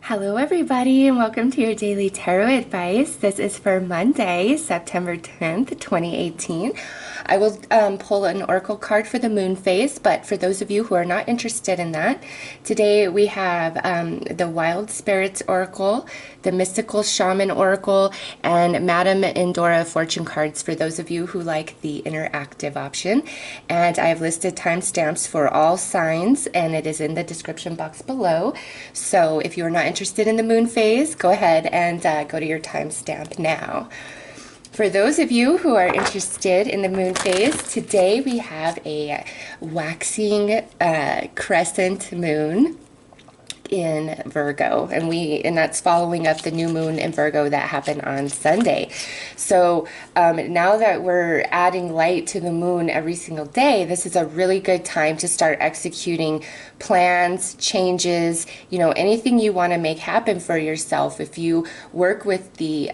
Hello everybody and welcome to your daily tarot advice. This is for Monday, September 10th, 2018. I will pull an oracle card for the moon phase, but for those of you who are not interested in that, today we have the Wild Spirits Oracle, the Mystical Shaman Oracle, and Madame Endora fortune cards for those of you who like the interactive option. And I have listed timestamps for all signs, and it is in the description box below. So if you are not interested in the moon phase, go ahead and go to your timestamp now. For those of you who are interested in the moon phase, today we have a waxing crescent moon in Virgo, and that's following up the new moon in Virgo that happened on Sunday. So now that we're adding light to the moon every single day, this is a really good time to start executing plans, changes, anything you want to make happen for yourself. If you work with the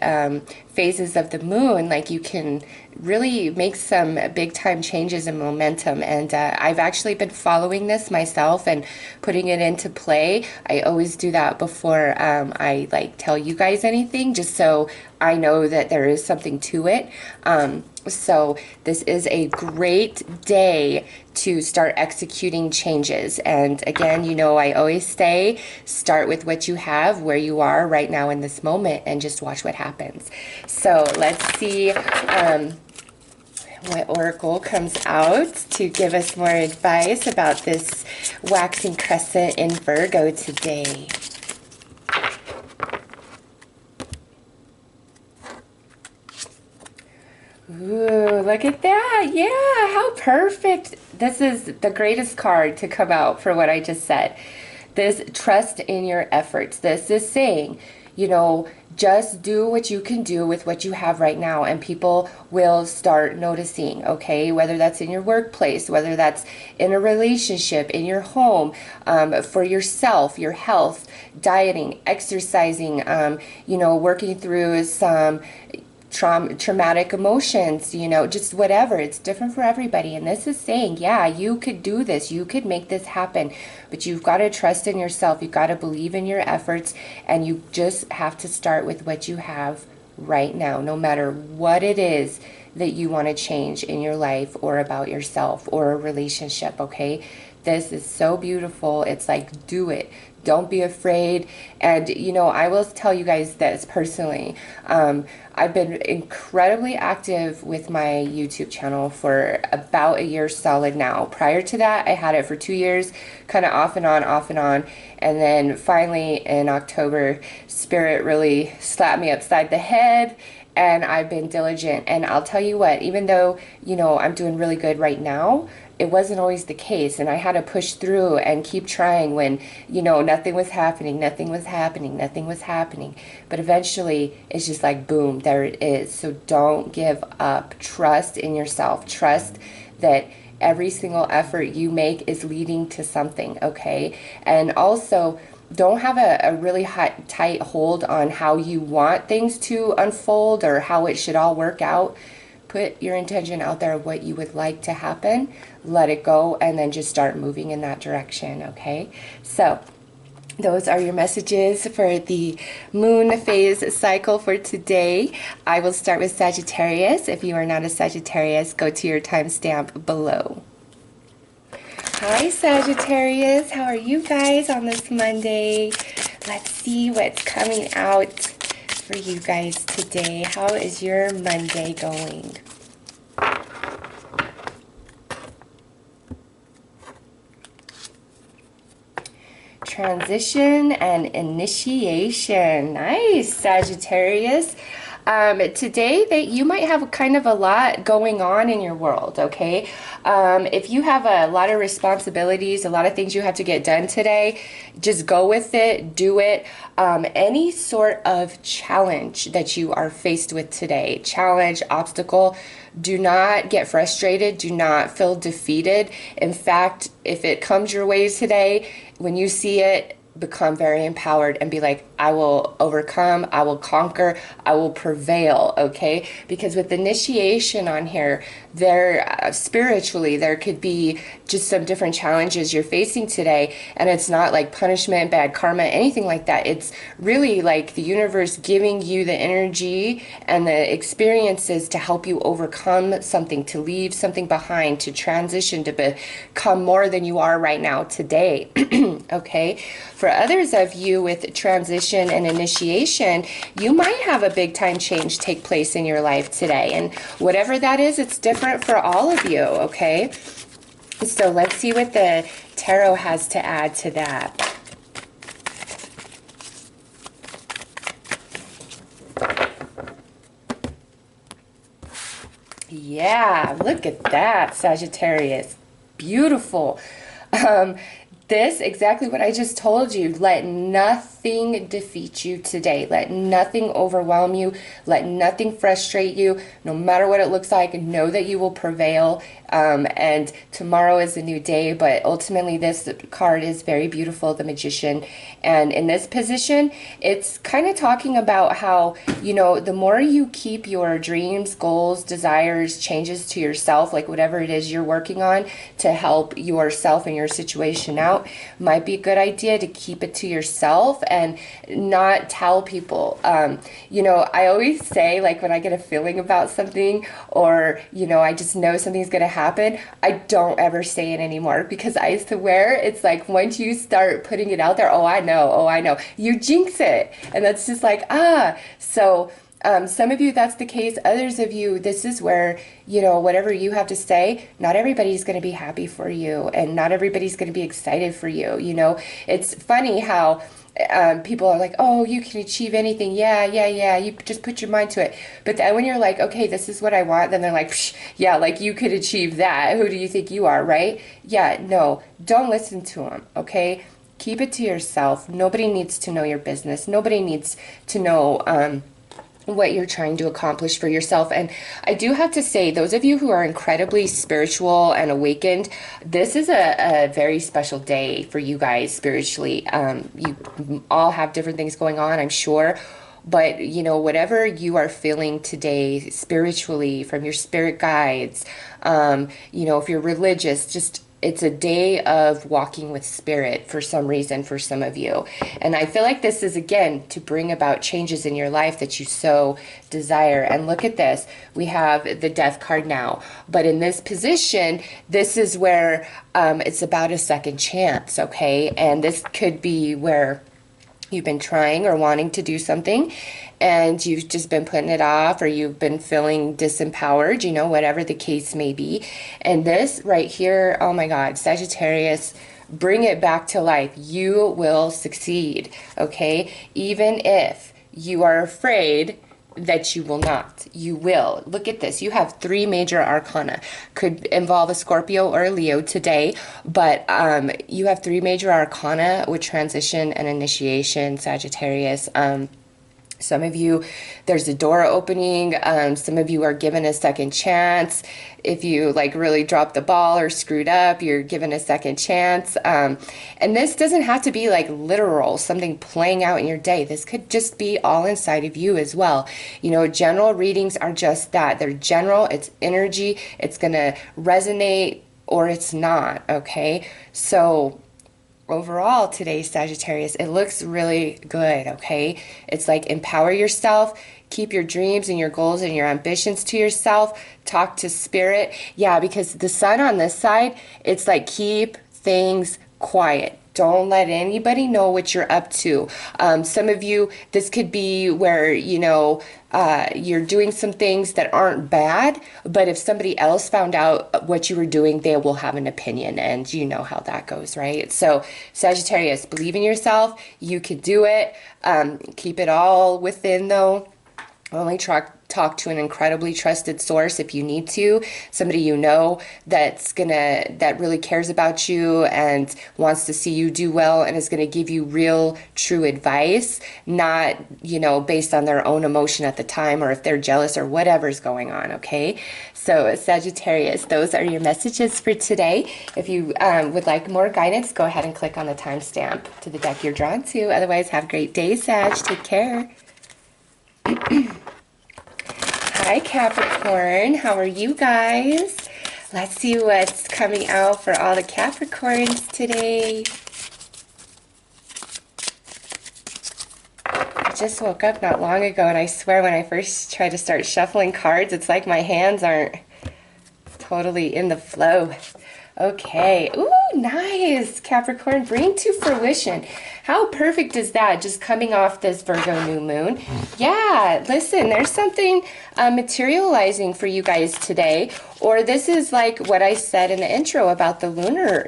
phases of the moon, like, you can really make some big time changes and momentum. And I've actually been following this myself and putting it into play. I always do that before I tell you guys anything, just so I know that there is something to it. So this is a great day to start executing changes. And again, I always say, start with what you have, where you are right now in this moment, and just watch what happens. So let's see what oracle comes out to give us more advice about this waxing crescent in Virgo today. Ooh, look at that. Yeah, how perfect. This is the greatest card to come out for what I just said. This trust in your efforts. This is saying, just do what you can do with what you have right now, and people will start noticing, okay? Whether that's in your workplace, whether that's in a relationship, in your home, for yourself, your health, dieting, exercising, working through some traumatic emotions, just whatever. It's different for everybody. And this is saying, yeah, you could do this. You could make this happen. But you've got to trust in yourself. You've got to believe in your efforts. And you just have to start with what you have right now, no matter what it is that you want to change in your life or about yourself or a relationship, okay? This is so beautiful. It's like, do it. Don't be afraid. And, I will tell you guys this personally. I've been incredibly active with my YouTube channel for about a year solid now. Prior to that, I had it for 2 years, kind of off and on, off and on. And then finally in October, Spirit really slapped me upside the head. And I've been diligent. And I'll tell you what, even though, I'm doing really good right now, it wasn't always the case. And I had to push through and keep trying when, nothing was happening, nothing was happening, nothing was happening. But eventually, it's just like, boom, there it is. So don't give up. Trust in yourself. Trust that every single effort you make is leading to something, okay? And also, don't have a really tight hold on how you want things to unfold or how it should all work out. Put your intention out there of what you would like to happen, let it go, and then just start moving in that direction, okay? So those are your messages for the moon phase cycle for today. I will start with Sagittarius. If you are not a Sagittarius, go to your timestamp below. Hi Sagittarius, how are you guys on this Monday? Let's see what's coming out for you guys today. How is your Monday going? Transition and initiation. Nice, Sagittarius. Today that you might have kind of a lot going on in your world, okay? If you have a lot of responsibilities, a lot of things you have to get done today, just go with it, do it. Any sort of challenge that you are faced with today, challenge, obstacle, do not get frustrated, do not feel defeated. In fact, if it comes your way today, when you see it, become very empowered and be like, I will overcome, I will conquer, I will prevail, okay? Because with initiation on here, there spiritually, there could be just some different challenges you're facing today, and it's not like punishment, bad karma, anything like that. It's really like the universe giving you the energy and the experiences to help you overcome something, to leave something behind, to transition, to become more than you are right now today. Okay, for others of you with transition and initiation, you might have a big time change take place in your life today, and whatever that is, it's different for all of you. Okay, so let's see what the tarot has to add to that. Yeah, look at that, Sagittarius. Beautiful. This, exactly what I just told you. Let nothing defeat you today. Let nothing overwhelm you. Let nothing frustrate you. No matter what it looks like, know that you will prevail. And tomorrow is a new day, but ultimately this card is very beautiful, the Magician. And in this position, it's kind of talking about how, you know, the more you keep your dreams, goals, desires, changes to yourself, like whatever it is you're working on to help yourself and your situation out, might be a good idea to keep it to yourself and not tell people. You know, I always say, like, when I get a feeling about something, or, you know, I just know something's going to happen, I don't ever say it anymore, because I swear it's like once you start putting it out there, oh, I know, you jinx it. And that's just like, so some of you, that's the case. Others of you, this is where, you know, whatever you have to say, not everybody's going to be happy for you, and not everybody's going to be excited for you. You know, it's funny how people are like, oh, you can achieve anything. Yeah, you just put your mind to it. But then when you're like, okay, this is what I want, then they're like, psh, yeah, like you could achieve that. Who do you think you are, right? Yeah, no, don't listen to them, okay? Keep it to yourself. Nobody needs to know your business. Nobody needs to know what you're trying to accomplish for yourself. And I do have to say, those of you who are incredibly spiritual and awakened, this is a very special day for you guys spiritually. You all have different things going on, I'm sure. But, you know, whatever you are feeling today spiritually from your spirit guides, you know, if you're religious, just it's a day of walking with spirit for some reason for some of you. And I feel like this is, again, to bring about changes in your life that you so desire. And look at this. We have the Death card now. But in this position, this is where it's about a second chance, okay? And this could be where you've been trying or wanting to do something and you've just been putting it off, or you've been feeling disempowered, you know, whatever the case may be. And this right here, oh my God, Sagittarius, bring it back to life. You will succeed, okay? Even if you are afraid that you will not, you will. Look at this. You have 3 major arcana. Could involve a Scorpio or a Leo today, but you have 3 major arcana with transition and initiation, Sagittarius. Some of you, there's a door opening. Some of you are given a second chance. If you like really dropped the ball or screwed up, you're given a second chance. And this doesn't have to be like literal, something playing out in your day. This could just be all inside of you as well. You know, general readings are just that. They're general. It's energy. It's going to resonate or it's not, okay? So overall today, Sagittarius, it looks really good, okay? It's like empower yourself, keep your dreams and your goals and your ambitions to yourself, talk to spirit. Yeah, because the sun on this side, it's like keep things quiet. Don't let anybody know what you're up to. Some of you, this could be where, you know, you're doing some things that aren't bad, but if somebody else found out what you were doing, they will have an opinion, and you know how that goes, right? So Sagittarius, believe in yourself. You could do it. Keep it all within, though. Only talk to an incredibly trusted source if you need to, somebody you know that really cares about you and wants to see you do well and is gonna give you real, true advice, not, you know, based on their own emotion at the time or if they're jealous or whatever's going on, okay? So Sagittarius, those are your messages for today. If you would like more guidance, go ahead and click on the timestamp to the deck you're drawn to. Otherwise, have a great day, Sag. Take care. Hi Capricorn, how are you guys? Let's see what's coming out for all the Capricorns today. I just woke up not long ago and I swear when I first try to start shuffling cards, it's like my hands aren't totally in the flow. Okay, ooh, nice, Capricorn, bring to fruition. How perfect is that, just coming off this Virgo new moon? Yeah, listen, there's something materializing for you guys today, or this is like what I said in the intro about the lunar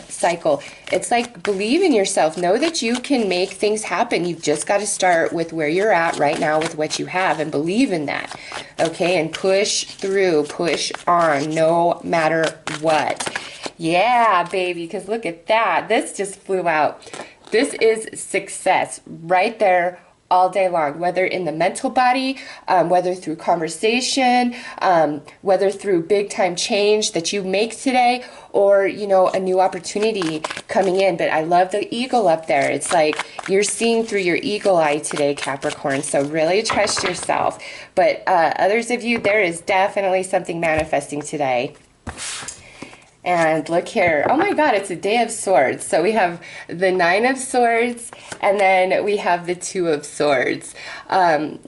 cycle. It's like, believe in yourself, know that you can make things happen. You've just got to start with where you're at right now with what you have and believe in that, okay? And push through, push on, no matter what. Yeah, baby, because look at that. This just flew out. This is success right there all day long, whether in the mental body, whether through conversation, whether through big time change that you make today, or, you know, a new opportunity coming in. But I love the eagle up there. It's like you're seeing through your eagle eye today, Capricorn. So really trust yourself. But others of you, there is definitely something manifesting today. And look here, oh my God, it's a Day of Swords. So we have the Nine of Swords, and then we have the Two of Swords.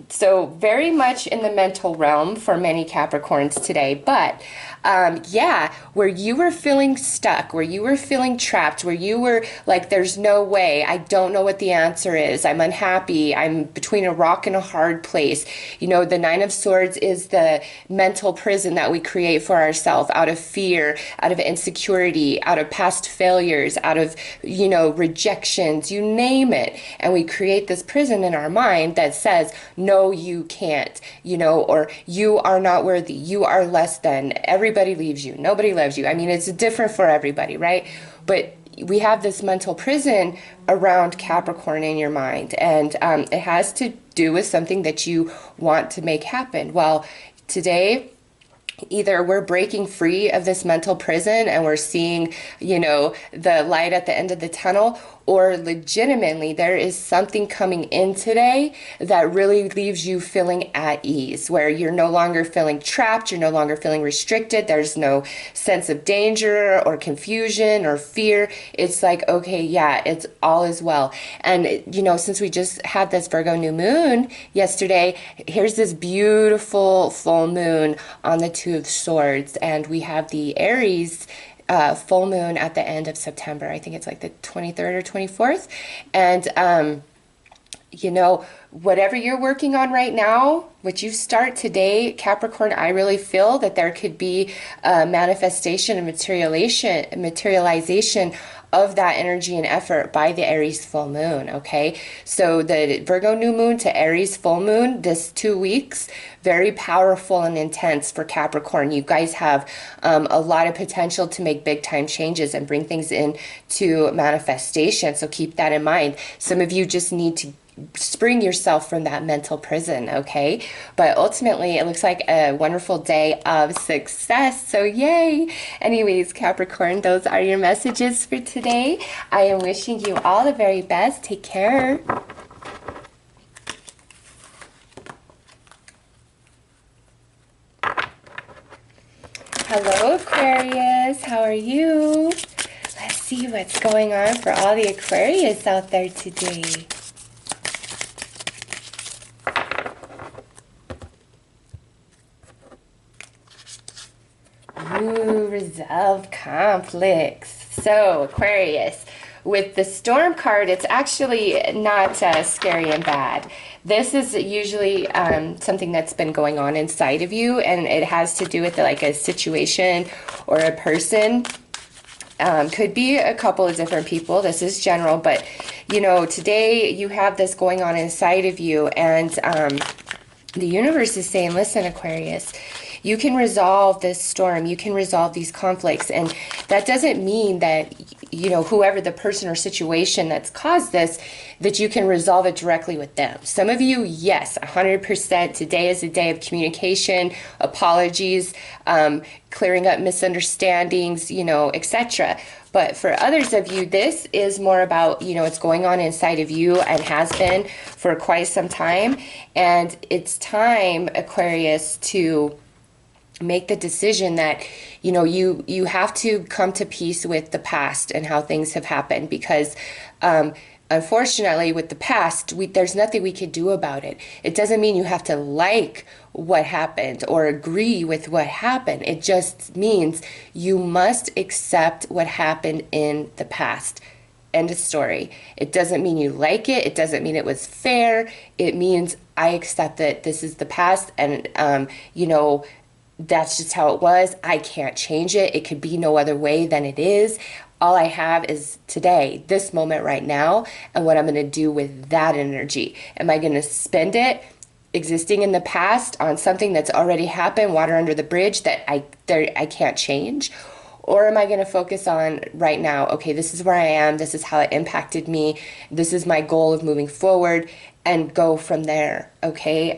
So very much in the mental realm for many Capricorns today. But yeah, where you were feeling stuck, where you were feeling trapped, where you were like, there's no way, I don't know what the answer is, I'm unhappy, I'm between a rock and a hard place. You know, the Nine of Swords is the mental prison that we create for ourselves out of fear, out of insecurity, out of past failures, out of, you know, rejections, you name it. And we create this prison in our mind that says, no, you can't, you know, or you are not worthy, you are less than, everybody leaves you, nobody loves you. I mean, it's different for everybody, right? But we have this mental prison around Capricorn in your mind, and it has to do with something that you want to make happen. Well, today, either we're breaking free of this mental prison and we're seeing, you know, the light at the end of the tunnel, or legitimately there is something coming in today that really leaves you feeling at ease, where you're no longer feeling trapped, you're no longer feeling restricted, there's no sense of danger or confusion or fear. It's like, okay, yeah, it's all is well. And, you know, since we just had this Virgo new moon yesterday, here's this beautiful full moon on the Two of Swords, and we have the Aries full moon at the end of September. I think it's like the 23rd or 24th. And, you know, whatever you're working on right now, what you start today, Capricorn, I really feel that there could be a manifestation and materialization of that energy and effort by the Aries full moon, okay? So the Virgo new moon to Aries full moon, this 2 weeks, very powerful and intense for Capricorn. You guys have a lot of potential to make big time changes and bring things into manifestation, so keep that in mind. Some of you just need to spring yourself from that mental prison, okay? But ultimately, it looks like a wonderful day of success, so yay! Anyways, Capricorn, those are your messages for today. I am wishing you all the very best. Take care. Hello, Aquarius. How are you? Let's see what's going on for all the Aquarius out there today. Ooh, resolve conflicts. So, Aquarius, with the Storm card, it's actually not scary and bad. This is usually something that's been going on inside of you, and it has to do with like a situation or a person. Could be a couple of different people. This is general, but you know, today you have this going on inside of you, and The universe is saying, listen, Aquarius, you can resolve this storm, you can resolve these conflicts. And that doesn't mean that, you know, whoever the person or situation that's caused this, that you can resolve it directly with them. Some of you, yes, 100%. Today is a day of communication, apologies, clearing up misunderstandings, you know, etc. But for others of you, this is more about, you know, it's going on inside of you and has been for quite some time. And it's time, Aquarius, to make the decision that, you know, you have to come to peace with the past and how things have happened, because unfortunately with the past, there's nothing we could do about it. It doesn't mean you have to like what happened or agree with what happened. It just means you must accept what happened in the past. End of story. It doesn't mean you like it. It doesn't mean it was fair. It means I accept that this is the past, and you know, that's just how it was. I can't change it. It could be no other way than it is. All I have is today, this moment right now, and what I'm going to do with that energy. Am I going to spend it existing in the past on something that's already happened, water under the bridge that I can't change? Or am I going to focus on right now, okay, this is where I am, this is how it impacted me, this is my goal of moving forward, and go from there, okay?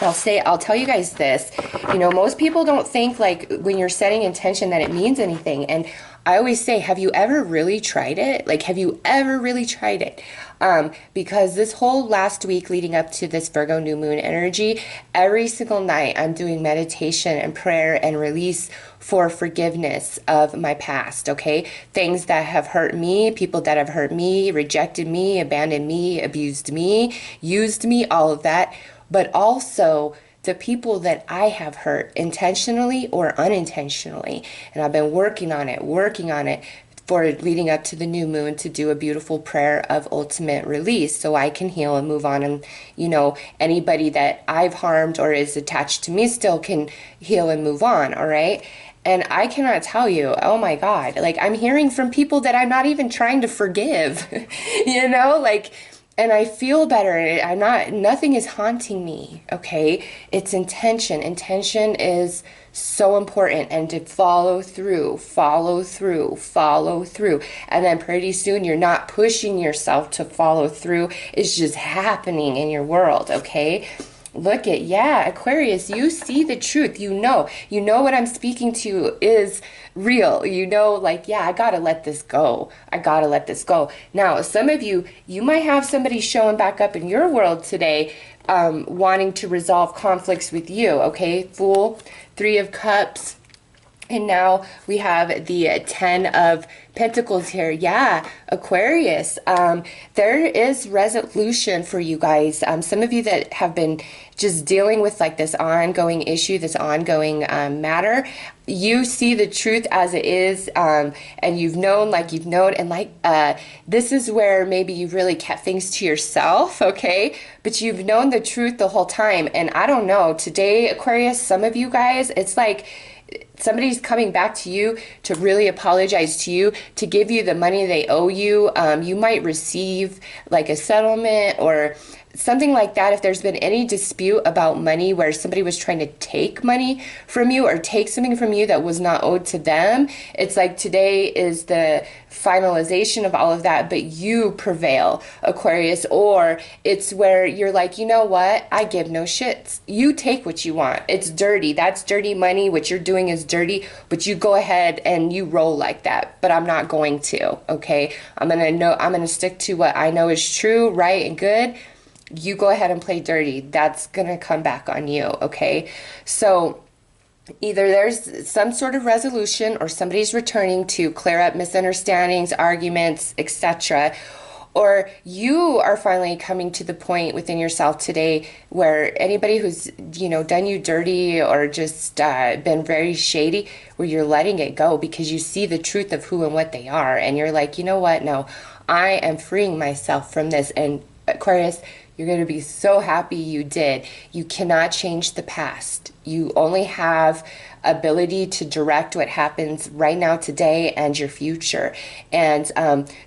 I'll tell you guys this, you know, most people don't think like when you're setting intention that it means anything. And I always say, have you ever really tried it? Like, have you ever really tried it? Because this whole last week leading up to this Virgo new moon energy, every single night I'm doing meditation and prayer and release for forgiveness of my past, okay? Things that have hurt me, people that have hurt me, rejected me, abandoned me, abused me, used me, all of that. But also the people that I have hurt intentionally or unintentionally. And I've been working on it for leading up to the new moon to do a beautiful prayer of ultimate release so I can heal and move on. And, you know, anybody that I've harmed or is attached to me still can heal and move on, all right? And I cannot tell you, oh my God, like I'm hearing from people that I'm not even trying to forgive, you know, like, and I feel better. Nothing is haunting me, okay? It's intention. Intention is so important, and to follow through. And then pretty soon you're not pushing yourself to follow through. It's just happening in your world, okay? Look at, yeah, Aquarius, you see the truth. You know what I'm speaking to is real. You know, like, yeah, I gotta let this go. Now, some of you might have somebody showing back up in your world today, wanting to resolve conflicts with you, okay? Fool, Three of Cups. And now we have the 10 of Pentacles here. Yeah, Aquarius. There is resolution for you guys. Some of you that have been just dealing with like this ongoing issue, this ongoing matter, you see the truth as it is, and you've known, and this is where maybe you really kept things to yourself, okay? But you've known the truth the whole time. And I don't know, today, Aquarius, some of you guys, it's like somebody's coming back to you to really apologize to you, to give you the money they owe you. You might receive like a settlement or something like that. If there's been any dispute about money where somebody was trying to take money from you or take something from you that was not owed to them, it's like today is the finalization of all of that, but you prevail, Aquarius. Or it's where you're like, you know what? I give no shits. You take what you want. It's dirty. That's dirty money. What you're doing is dirty, but you go ahead and you roll like that. But I'm not going to, okay? I'm going to stick to what I know is true, right, and good. You go ahead and play dirty. That's going to come back on you, okay? So either there's some sort of resolution or somebody's returning to clear up misunderstandings, arguments, etc. Or you are finally coming to the point within yourself today where anybody who's, you know, done you dirty or just been very shady, where you're letting it go because you see the truth of who and what they are. And you're like, you know what? No, I am freeing myself from this. And Aquarius, you're going to be so happy you did. You cannot change the past. You only have ability to direct what happens right now, today, and your future. And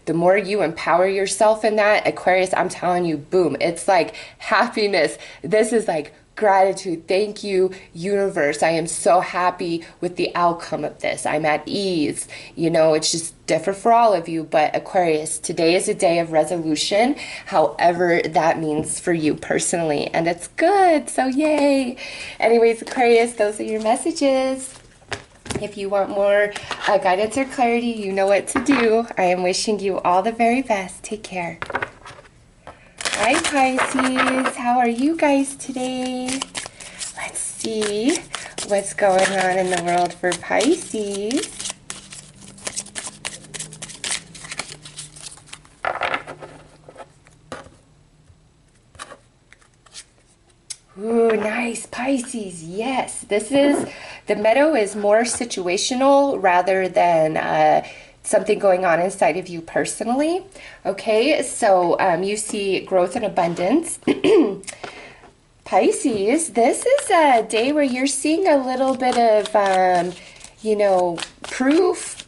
the more you empower yourself in that, Aquarius, I'm telling you, boom, it's like happiness. This is like gratitude. Thank you, universe. I am so happy with the outcome of this. I'm at ease. You know, it's just different for all of you. But Aquarius, today is a day of resolution, however that means for you personally. And it's good. So yay. Anyways, Aquarius, those are your messages. If you want more guidance or clarity, you know what to do. I am wishing you all the very best. Take care. Hi Pisces, how are you guys today? Let's see what's going on in the world for Pisces. Ooh, nice, Pisces. Yes, this is, the meadow is more situational rather than something going on inside of you personally. Okay, so you see growth and abundance. Pisces, this is a day where you're seeing a little bit of, you know, proof.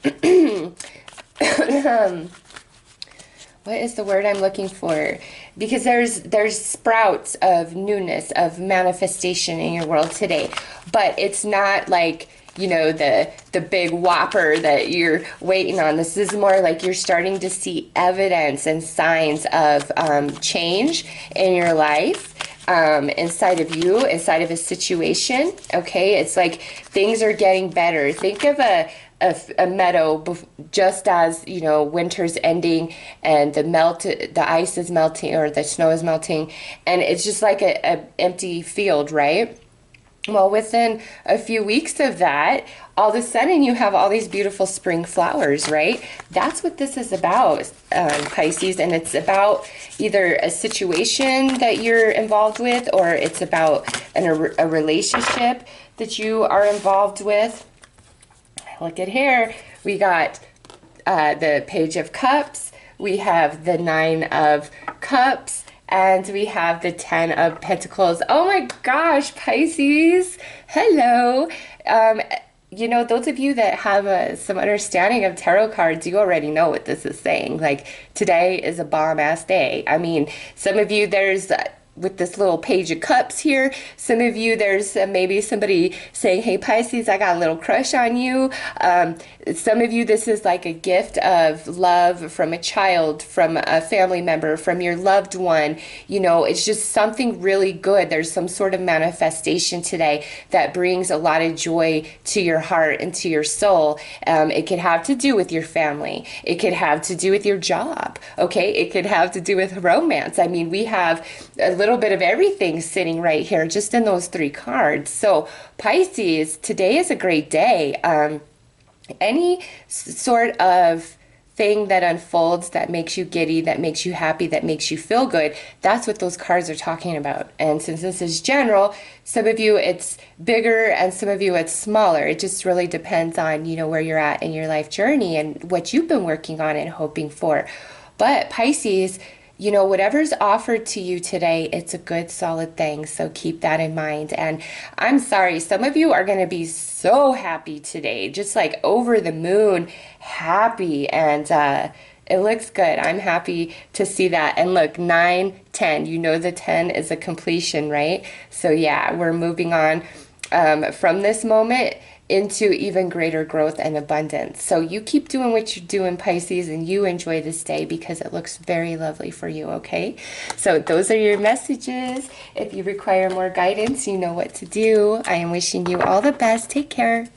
What is the word I'm looking for? Because there's sprouts of newness, of manifestation in your world today. But it's not like, you know, the big whopper that you're waiting on. This is more like you're starting to see evidence and signs of change in your life, inside of you, inside of a situation. Okay, it's like things are getting better. Think of a meadow just as, you know, winter's ending and the ice is melting or the snow is melting, and it's just like a empty field, right? Well, within a few weeks of that, all of a sudden you have all these beautiful spring flowers, right? That's what this is about, Pisces. And it's about either a situation that you're involved with, or it's about a relationship that you are involved with. Look at here. We got the Page of Cups. We have the Nine of Cups. And we have the 10 of Pentacles. Oh my gosh, Pisces. Hello. You know, those of you that have some understanding of tarot cards, you already know what this is saying. Like, today is a bomb-ass day. I mean, some of you, there's... with this little Page of Cups here, some of you, there's maybe somebody saying, hey Pisces, I got a little crush on you. Some of you, this is like a gift of love from a child, from a family member, from your loved one. You know, it's just something really good. There's some sort of manifestation today that brings a lot of joy to your heart and to your soul. It could have to do with your family. It could have to do with your job. Okay, it could have to do with romance. I mean, we have a little bit of everything sitting right here just in those three cards. So Pisces, today is a great day. Any sort of thing that unfolds that makes you giddy, that makes you happy, that makes you feel good, that's what those cards are talking about. And since this is general, some of you it's bigger and some of you it's smaller. It just really depends on, you know, where you're at in your life journey and what you've been working on and hoping for. But Pisces, you know, whatever's offered to you today, it's a good, solid thing. So keep that in mind. And I'm sorry, some of you are going to be so happy today, just like over the moon happy. And it looks good. I'm happy to see that. And look, 9, 10, you know, the 10 is a completion, right? So yeah, we're moving on from this moment into even greater growth and abundance. So you keep doing what you're doing, Pisces, and you enjoy this day because it looks very lovely for you, okay? So those are your messages. If you require more guidance, you know what to do. I am wishing you all the best. Take care.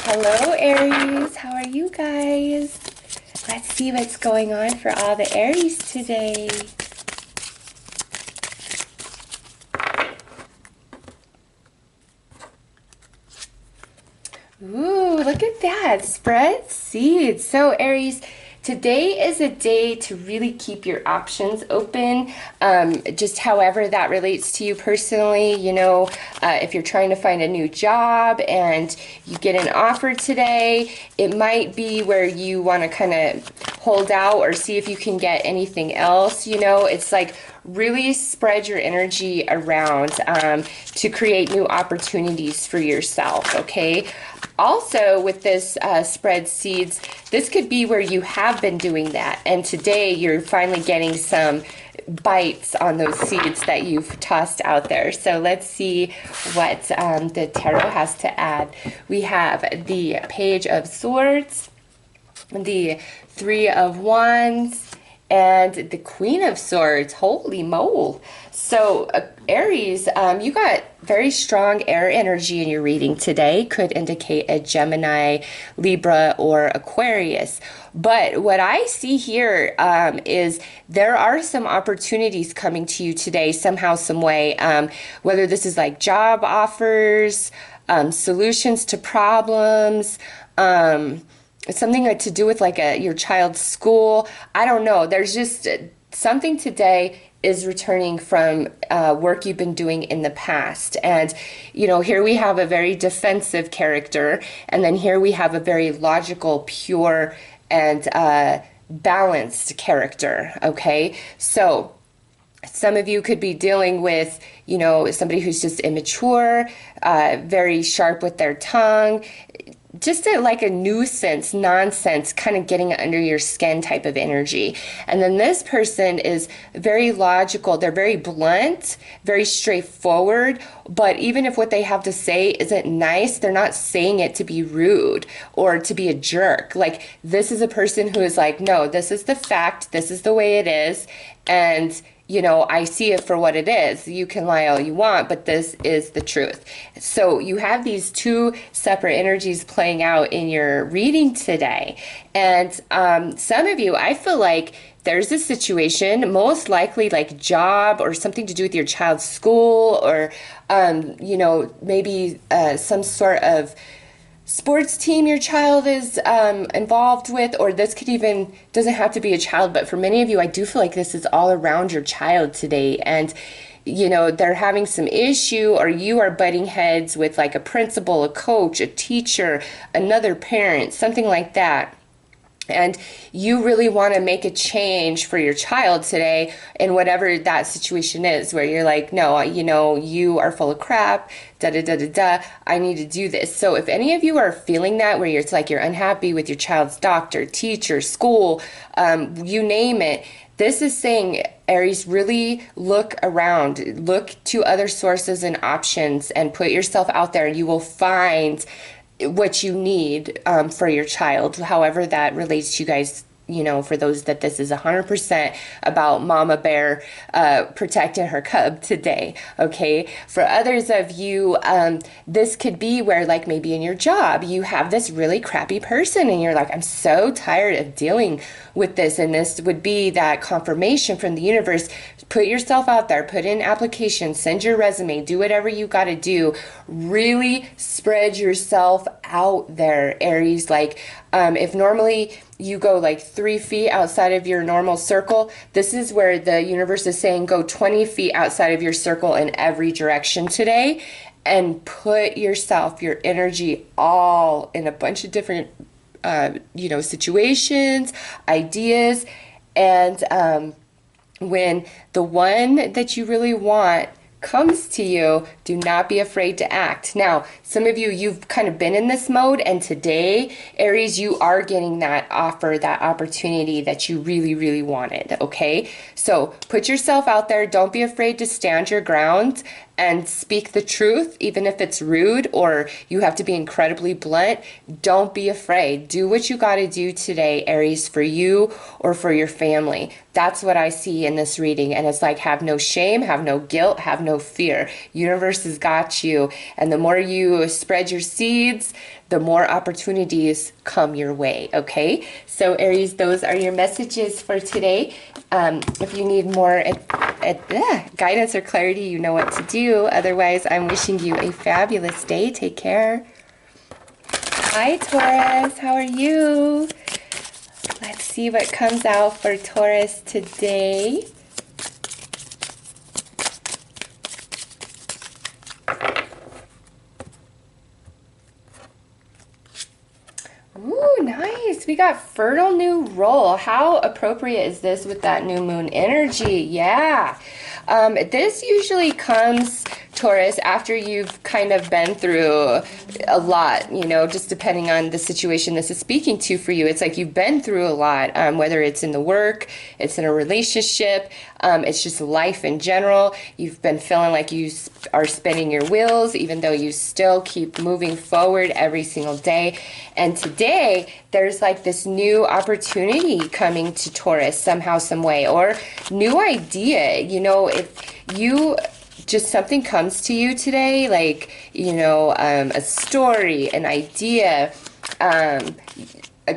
Hello, Aries. How are you guys? Let's see what's going on for all the Aries today. Ooh, look at that. Spread seeds. So Aries, today is a day to really keep your options open, just however that relates to you personally. You know, if you're trying to find a new job and you get an offer today, it might be where you want to kind of hold out or see if you can get anything else. You know, it's like really spread your energy around to create new opportunities for yourself, okay? Also, with this spread seeds, this could be where you have been doing that, and today you're finally getting some bites on those seeds that you've tossed out there. So let's see what the tarot has to add. We have the Page of Swords, the Three of Wands, and the Queen of Swords. Holy mole. So Aries, you got very strong air energy in your reading today. Could indicate a Gemini, Libra, or Aquarius. But what I see here is there are some opportunities coming to you today somehow, some way, whether this is like job offers, solutions to problems, something to do with like your child's school. I don't know. There's just something today is returning from work you've been doing in the past. And, you know, here we have a very defensive character, and then here we have a very logical, pure, and balanced character, okay? So some of you could be dealing with, you know, somebody who's just immature, very sharp with their tongue, just like a nuisance, nonsense, kind of getting under your skin type of energy. And then this person is very logical. They're very blunt, very straightforward. But even if what they have to say isn't nice, they're not saying it to be rude or to be a jerk. Like, this is a person who is like, no, this is the fact. This is the way it is. And you know, I see it for what it is. You can lie all you want, but this is the truth. So you have these two separate energies playing out in your reading today. And some of you, I feel like there's a situation, most likely like job or something to do with your child's school, or, you know, maybe some sort of sports team your child is involved with, or this could even, doesn't have to be a child, but for many of you, I do feel like this is all around your child today. And, you know, they're having some issue, or you are butting heads with like a principal, a coach, a teacher, another parent, something like that. And you really want to make a change for your child today in whatever that situation is, where you're like, no, you know, you are full of crap, I need to do this. So if any of you are feeling that, where it's like you're unhappy with your child's doctor, teacher, school, you name it, this is saying, Aries, really look around, look to other sources and options, and put yourself out there, and you will find what you need for your child, however that relates to you guys. You know, for those that this is 100% about Mama Bear protecting her cub today, okay? For others of you, this could be where, like, maybe in your job, you have this really crappy person, and you're like, I'm so tired of dealing with this, and this would be that confirmation from the universe. Put yourself out there, put in applications, send your resume, do whatever you got to do. Really spread yourself out there, Aries. Like, if normally you go like 3 feet outside of your normal circle, this is where the universe is saying go 20 feet outside of your circle in every direction today, and put yourself, your energy, all in a bunch of different you know, situations, ideas. And when the one that you really want comes to you, do not be afraid to act. Now, some of you, you've kind of been in this mode, and today, Aries, you are getting that offer, that opportunity that you really, really wanted, okay? So put yourself out there. Don't be afraid to stand your ground and speak the truth, even if it's rude or you have to be incredibly blunt. Don't be afraid. Do what you got to do today, Aries, for you or for your family. That's what I see in this reading. And it's like, have no shame, have no guilt, have no fear. Universe has got you. And the more you spread your seeds, the more opportunities come your way, okay? So Aries, those are your messages for today. If you need more guidance or clarity, you know what to do. Otherwise, I'm wishing you a fabulous day. Take care. Hi, Taurus. How are you? Let's see what comes out for Taurus today. Ooh, nice. we got fertile new role. How appropriate is this with that new moon energy? Yeah. This usually comes, Taurus, after you've kind of been through a lot, you know, just depending on the situation this is speaking to for you. It's like you've been through a lot, whether it's in the work, it's in a relationship, it's just life in general. You've been feeling like you are spinning your wheels, even though you still keep moving forward every single day. And today, there's like this new opportunity coming to Taurus somehow, some way, or new idea. You know, if you just something comes to you today, like, you know, a story, an idea, a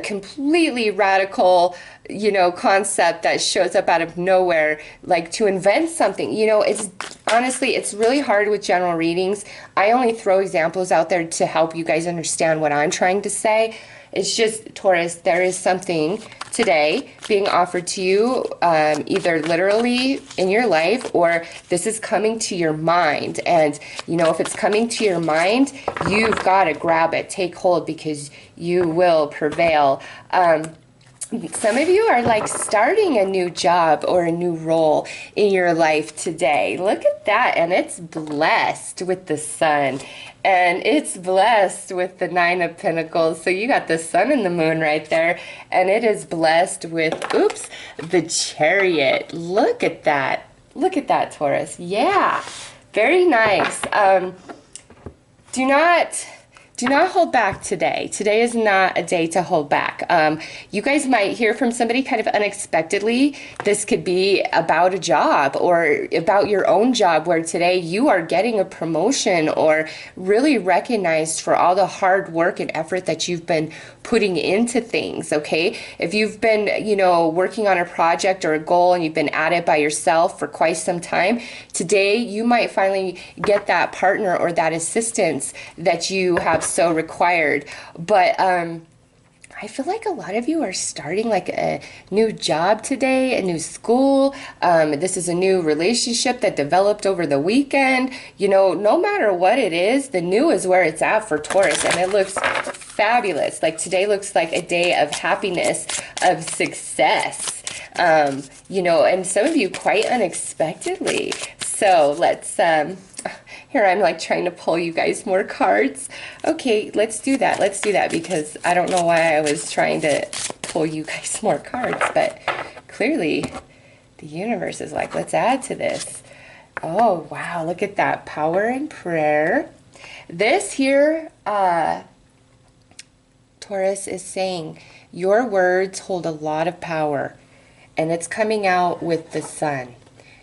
completely radical, you know, concept that shows up out of nowhere, like to invent something, you know, it's honestly, it's really hard with general readings. I only throw examples out there to help you guys understand what I'm trying to say. It's just, Taurus, there is something today being offered to you, either literally in your life, or this is coming to your mind. And, you know, if it's coming to your mind, you've got to grab it, take hold, because you will prevail. Some of you are like starting a new job or a new role in your life today. Look at that. And it's blessed with the sun. And it's blessed with the 9 of Pentacles. So you got the sun and the moon right there. And it is blessed with, oops, the Chariot. Look at that. Look at that, Taurus. Yeah. Very nice. Do not hold back today. Today is not a day to hold back. You guys might hear from somebody kind of unexpectedly. This could be about a job or about your own job, where today you are getting a promotion or really recognized for all the hard work and effort that you've been putting into things, okay? If you've been, you know, working on a project or a goal and you've been at it by yourself for quite some time, today you might finally get that partner or that assistance that you have so required. But I feel like a lot of you are starting like a new job today, a new school. This is a new relationship that developed over the weekend. You know, no matter what it is, the new is where it's at for Taurus, and it looks fabulous. Like today looks like a day of happiness, of success. You know, and some of you quite unexpectedly. So let's here I'm like trying to pull you guys more cards. Okay, let's do that. Let's do that, because I don't know why I was trying to pull you guys more cards, but clearly the universe is like, let's add to this. Oh, wow, look at that. Power and prayer. This here, Taurus, is saying your words hold a lot of power, and it's coming out with the sun.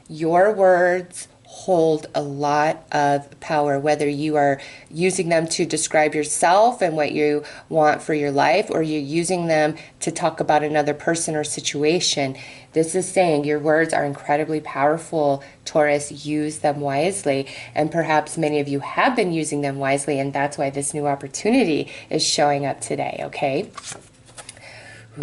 Your words hold a lot of power, whether you are using them to describe yourself and what you want for your life, or you're using them to talk about another person or situation. This is saying your words are incredibly powerful, Taurus. Use them wisely. And perhaps many of you have been using them wisely, and that's why this new opportunity is showing up today, okay?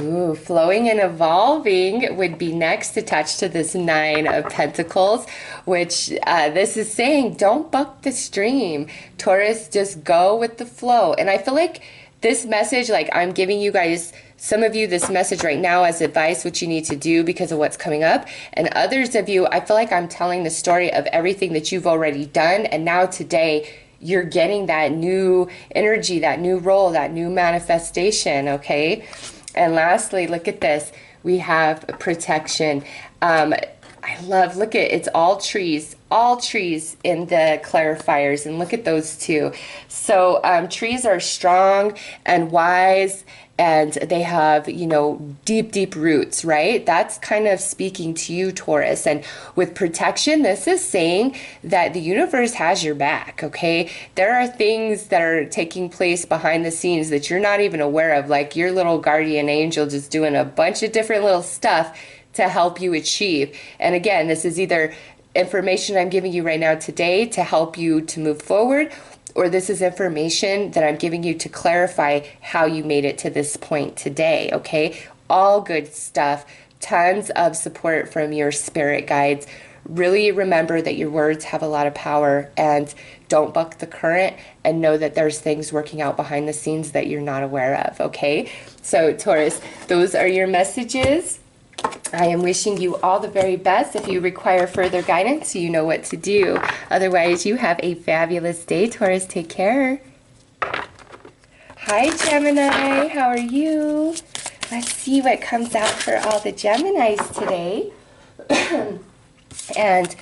Ooh, flowing and evolving would be next, attached to this 9 of Pentacles, which this is saying, don't buck the stream. Taurus, just go with the flow. And I feel like this message, like I'm giving you guys, some of you, this message right now as advice, what you need to do because of what's coming up. And others of you, I feel like I'm telling the story of everything that you've already done. And now today, you're getting that new energy, that new role, that new manifestation, okay? And lastly, look at this. We have protection. I love, look at, it's all trees in the clarifiers. And look at those two. So trees are strong and wise, and they have, you know, deep, deep roots, right? That's kind of speaking to you, Taurus. And with protection, this is saying that the universe has your back, okay? There are things that are taking place behind the scenes that you're not even aware of, like your little guardian angel just doing a bunch of different little stuff to help you achieve. And again, this is either information I'm giving you right now today to help you to move forward, or this is information that I'm giving you to clarify how you made it to this point today, okay? All good stuff. Tons of support from your spirit guides. really remember that your words have a lot of power, and don't buck the current, and know that there's things working out behind the scenes that you're not aware of, okay? So Taurus, those are your messages. I am wishing you all the very best. If you require further guidance, you know what to do. Otherwise, you have a fabulous day, Taurus. Take care. Hi, Gemini. How are you? Let's see what comes out for all the Geminis today. And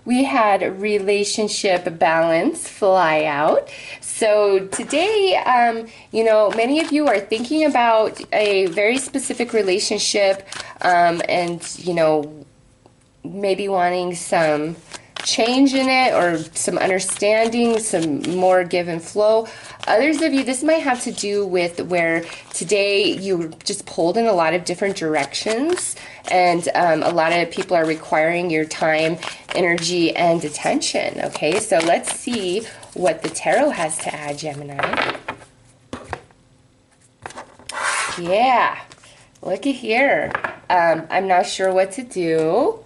we had relationship balance fly out. So today, you know, many of you are thinking about a very specific relationship, and, you know, maybe wanting some change in it or some understanding, some more give and flow. Others of you, this might have to do with where today you just pulled in a lot of different directions, and a lot of people are requiring your time, energy, and attention. Okay, so let's see what the tarot has to add, Gemini. Yeah, look at here. I'm not sure what to do.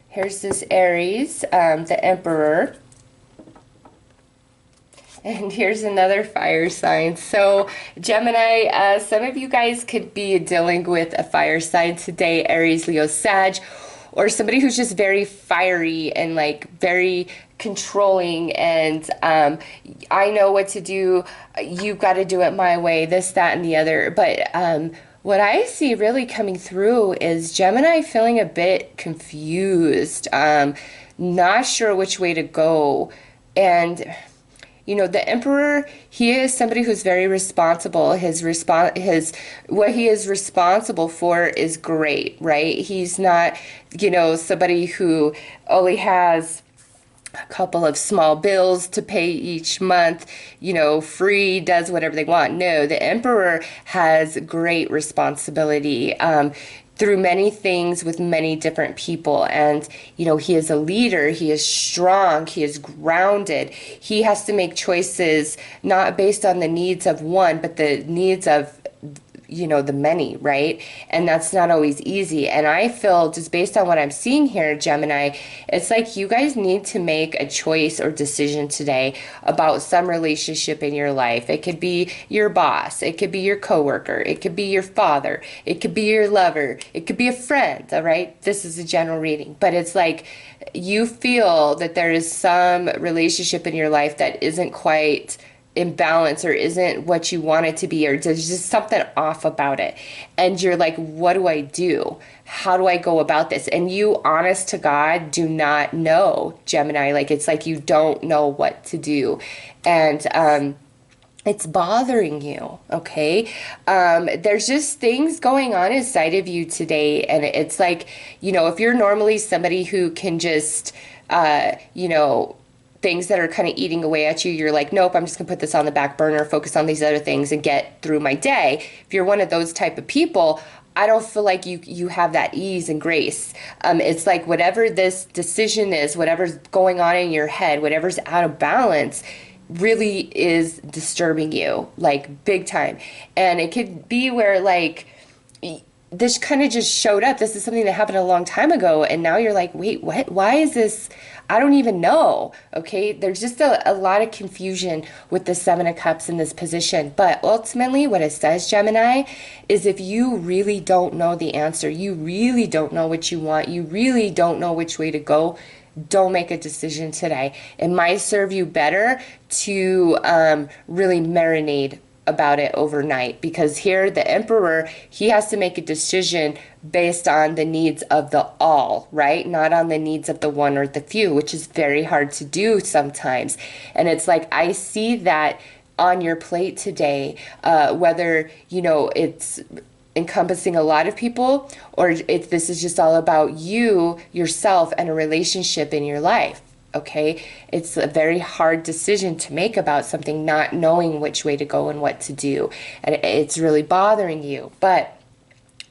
Here's this Aries, the Emperor. And here's another fire sign. So Gemini, some of you guys could be dealing with a fire sign today, Aries, Leo, Sag, or somebody who's just very fiery and like very controlling, and I know what to do, you've got to do it my way, this, that, and the other. But what I see really coming through is Gemini feeling a bit confused, not sure which way to go. And you know, the Emperor, he is somebody who's very responsible. What he is responsible for is great, right? He's not, you know, somebody who only has a couple of small bills to pay each month, you know, free, does whatever they want. No, the Emperor has great responsibility through many things with many different people. And, you know, he is a leader, he is strong, he is grounded. He has to make choices not based on the needs of one, but the needs of, you know, the many, right? And that's not always easy. And I feel, just based on what I'm seeing here, Gemini, it's like you guys need to make a choice or decision today about some relationship in your life. It could be your boss, it could be your coworker, it could be your father, it could be your lover, it could be a friend, all right? This is a general reading, but it's like you feel that there is some relationship in your life that isn't quite in balance or isn't what you want it to be, or there's just something off about it, and you're like, what do I do? How do I go about this? And you, honest to God, do not know, Gemini. Like, it's like you don't know what to do, and it's bothering you, okay? There's just things going on inside of you today, and it's like, you know, if you're normally somebody who can just you know, things that are kind of eating away at you, you're like, nope, I'm just gonna put this on the back burner, focus on these other things and get through my day. If you're one of those type of people, I don't feel like you have that ease and grace. It's like whatever this decision is, whatever's going on in your head, whatever's out of balance, really is disturbing you, like big time. And it could be where like this kind of just showed up. This is something that happened a long time ago, and now you're like, wait, what? Why is this? I don't even know. Okay, there's just a lot of confusion with the Seven of Cups in this position. But ultimately, what it says, Gemini, is if you really don't know the answer, you really don't know what you want, you really don't know which way to go, don't make a decision today. It might serve you better to really marinate about it overnight, because here the Emperor, he has to make a decision based on the needs of the all, right? Not on the needs of the one or the few, which is very hard to do sometimes. And it's like, I see that on your plate today, whether, you know, it's encompassing a lot of people, or if this is just all about you, yourself, and a relationship in your life. Okay, it's a very hard decision to make about something, not knowing which way to go and what to do, and it's really bothering you. But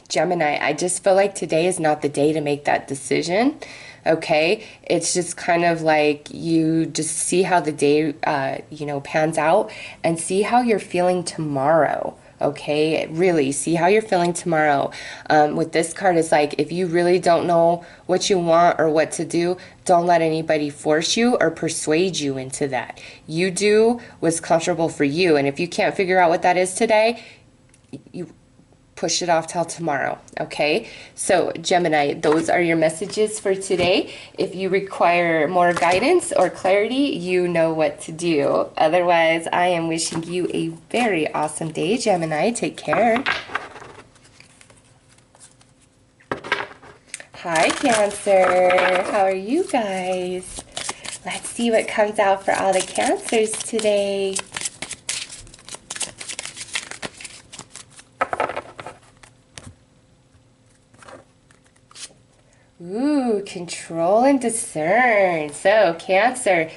Gemini, I just feel like today is not the day to make that decision. Okay, it's just kind of like you just see how the day you know, pans out, and see how you're feeling tomorrow. Okay, really see how you're feeling tomorrow. With this card, it's like if you really don't know what you want or what to do, don't let anybody force you or persuade you into that. You do what's comfortable for you, and if you can't figure out what that is today, you push it off till tomorrow. Okay, so Gemini, those are your messages for today. If you require more guidance or clarity, you know what to do. Otherwise, I am wishing you a very awesome day, Gemini. Take care. Hi, Cancer. How are you guys? Let's see what comes out for all the Cancers today. Ooh, control and discern. So, Cancer,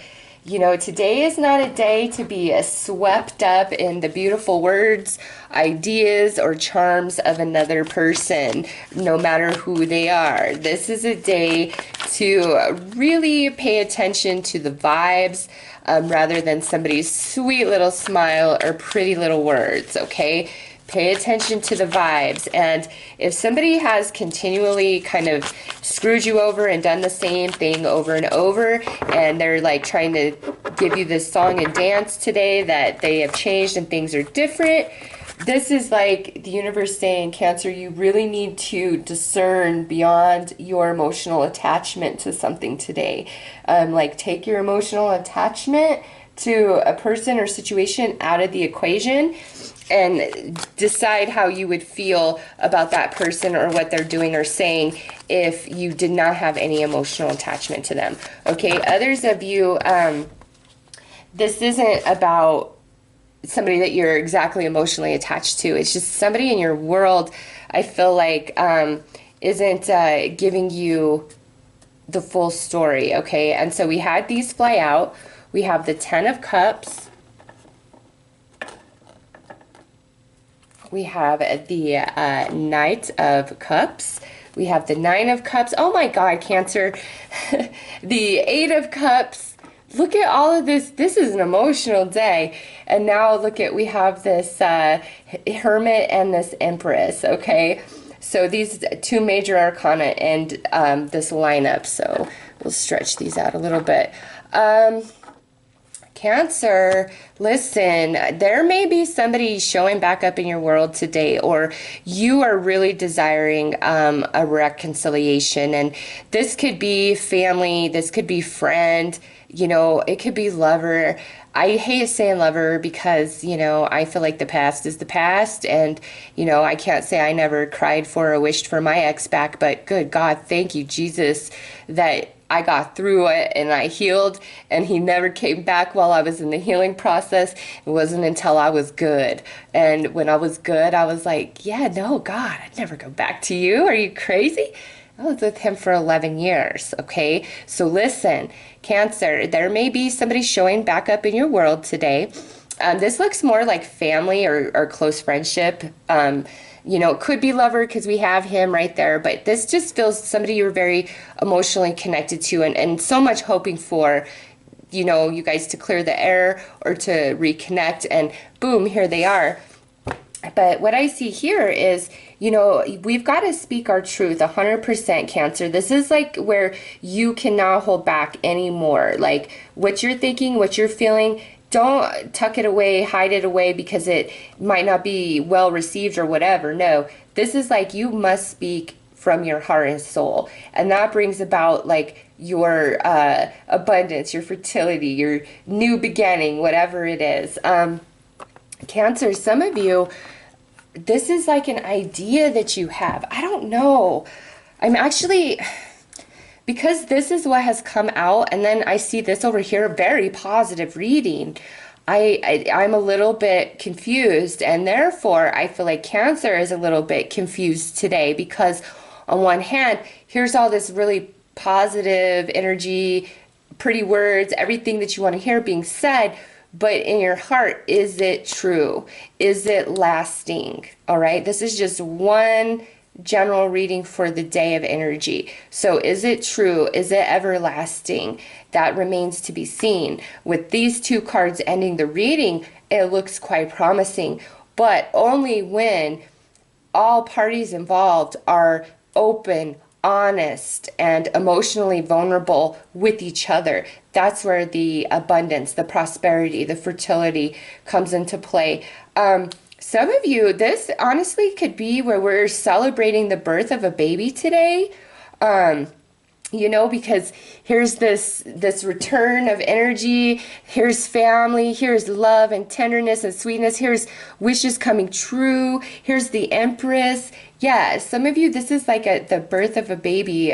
you know, today is not a day to be swept up in the beautiful words, ideas, or charms of another person, no matter who they are. This is a day to really pay attention to the vibes rather than somebody's sweet little smile or pretty little words, okay? Pay attention to the vibes, and if somebody has continually kind of screwed you over and done the same thing over and over, and they're like trying to give you this song and dance today that they have changed and things are different, this is like the universe saying, Cancer, you really need to discern beyond your emotional attachment to something today. Like take your emotional attachment to a person or situation out of the equation and decide how you would feel about that person or what they're doing or saying if you did not have any emotional attachment to them. Okay, others of you, this isn't about somebody that you're exactly emotionally attached to. It's just somebody in your world, I feel like, isn't giving you the full story, okay? And so we had these fly out. We have the Ten of Cups. We have the Knight of Cups. We have the Nine of Cups. Oh my God, Cancer. The Eight of Cups. Look at all of this. This is an emotional day. And now look at, we have this Hermit and this Empress, okay? So these two major arcana and this lineup. So we'll stretch these out a little bit. Cancer, listen, there may be somebody showing back up in your world today, or you are really desiring a reconciliation. And this could be family, this could be friend, you know, it could be lover. I hate saying lover because, you know, I feel like the past is the past, and, you know, I can't say I never cried for or wished for my ex back, but good God, thank you, Jesus, that I got through it and I healed, and he never came back while I was in the healing process. It wasn't until I was good. And when I was good, I was like, yeah, no, God, I'd never go back to you. Are you crazy? I was with him for 11 years, okay? So listen, Cancer, there may be somebody showing back up in your world today. This looks more like family or close friendship. You know, it could be lover because we have him right there, but this just feels somebody you're very emotionally connected to and so much hoping for, you know, you guys to clear the air or to reconnect, and boom, here they are. But what I see here is, you know, we've got to speak our truth 100%, Cancer. This is like where you cannot hold back anymore. Like what you're thinking, what you're feeling, don't tuck it away, hide it away because it might not be well received or whatever. No, this is like you must speak from your heart and soul. And that brings about like your abundance, your fertility, your new beginning, whatever it is. Cancer, some of you, this is like an idea that you have. I don't know. I'm actually, because this is what has come out, and then I see this over here, very positive reading, I'm a little bit confused, and therefore I feel like Cancer is a little bit confused today, because on one hand, here's all this really positive energy, pretty words, everything that you want to hear being said, but in your heart, is it true? Is it lasting? All right, this is just one general reading for the day of energy. So is it true? Is it everlasting? That remains to be seen. With these two cards ending the reading, it looks quite promising. but only when all parties involved are open, honest, and emotionally vulnerable with each other. That's where the abundance, the prosperity, the fertility comes into play. Some of you, this honestly could be where we're celebrating the birth of a baby today. You know, because here's this return of energy, here's family, here's love and tenderness and sweetness, here's wishes coming true, here's the Empress. Yeah, some of you, this is like the birth of a baby.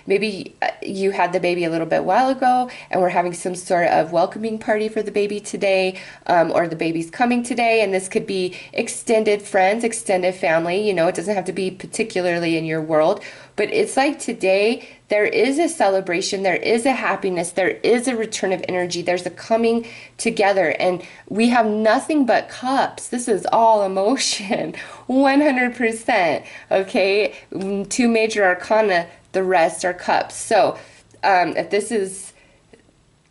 Maybe you had the baby a little bit while ago and we're having some sort of welcoming party for the baby today, or the baby's coming today, and this could be extended friends, extended family. You know, it doesn't have to be particularly in your world, but it's like today there is a celebration, there is a happiness, there is a return of energy, there's a coming together, and we have nothing but cups. This is all emotion, 100%, okay? Two major arcana, the rest are cups. So if this is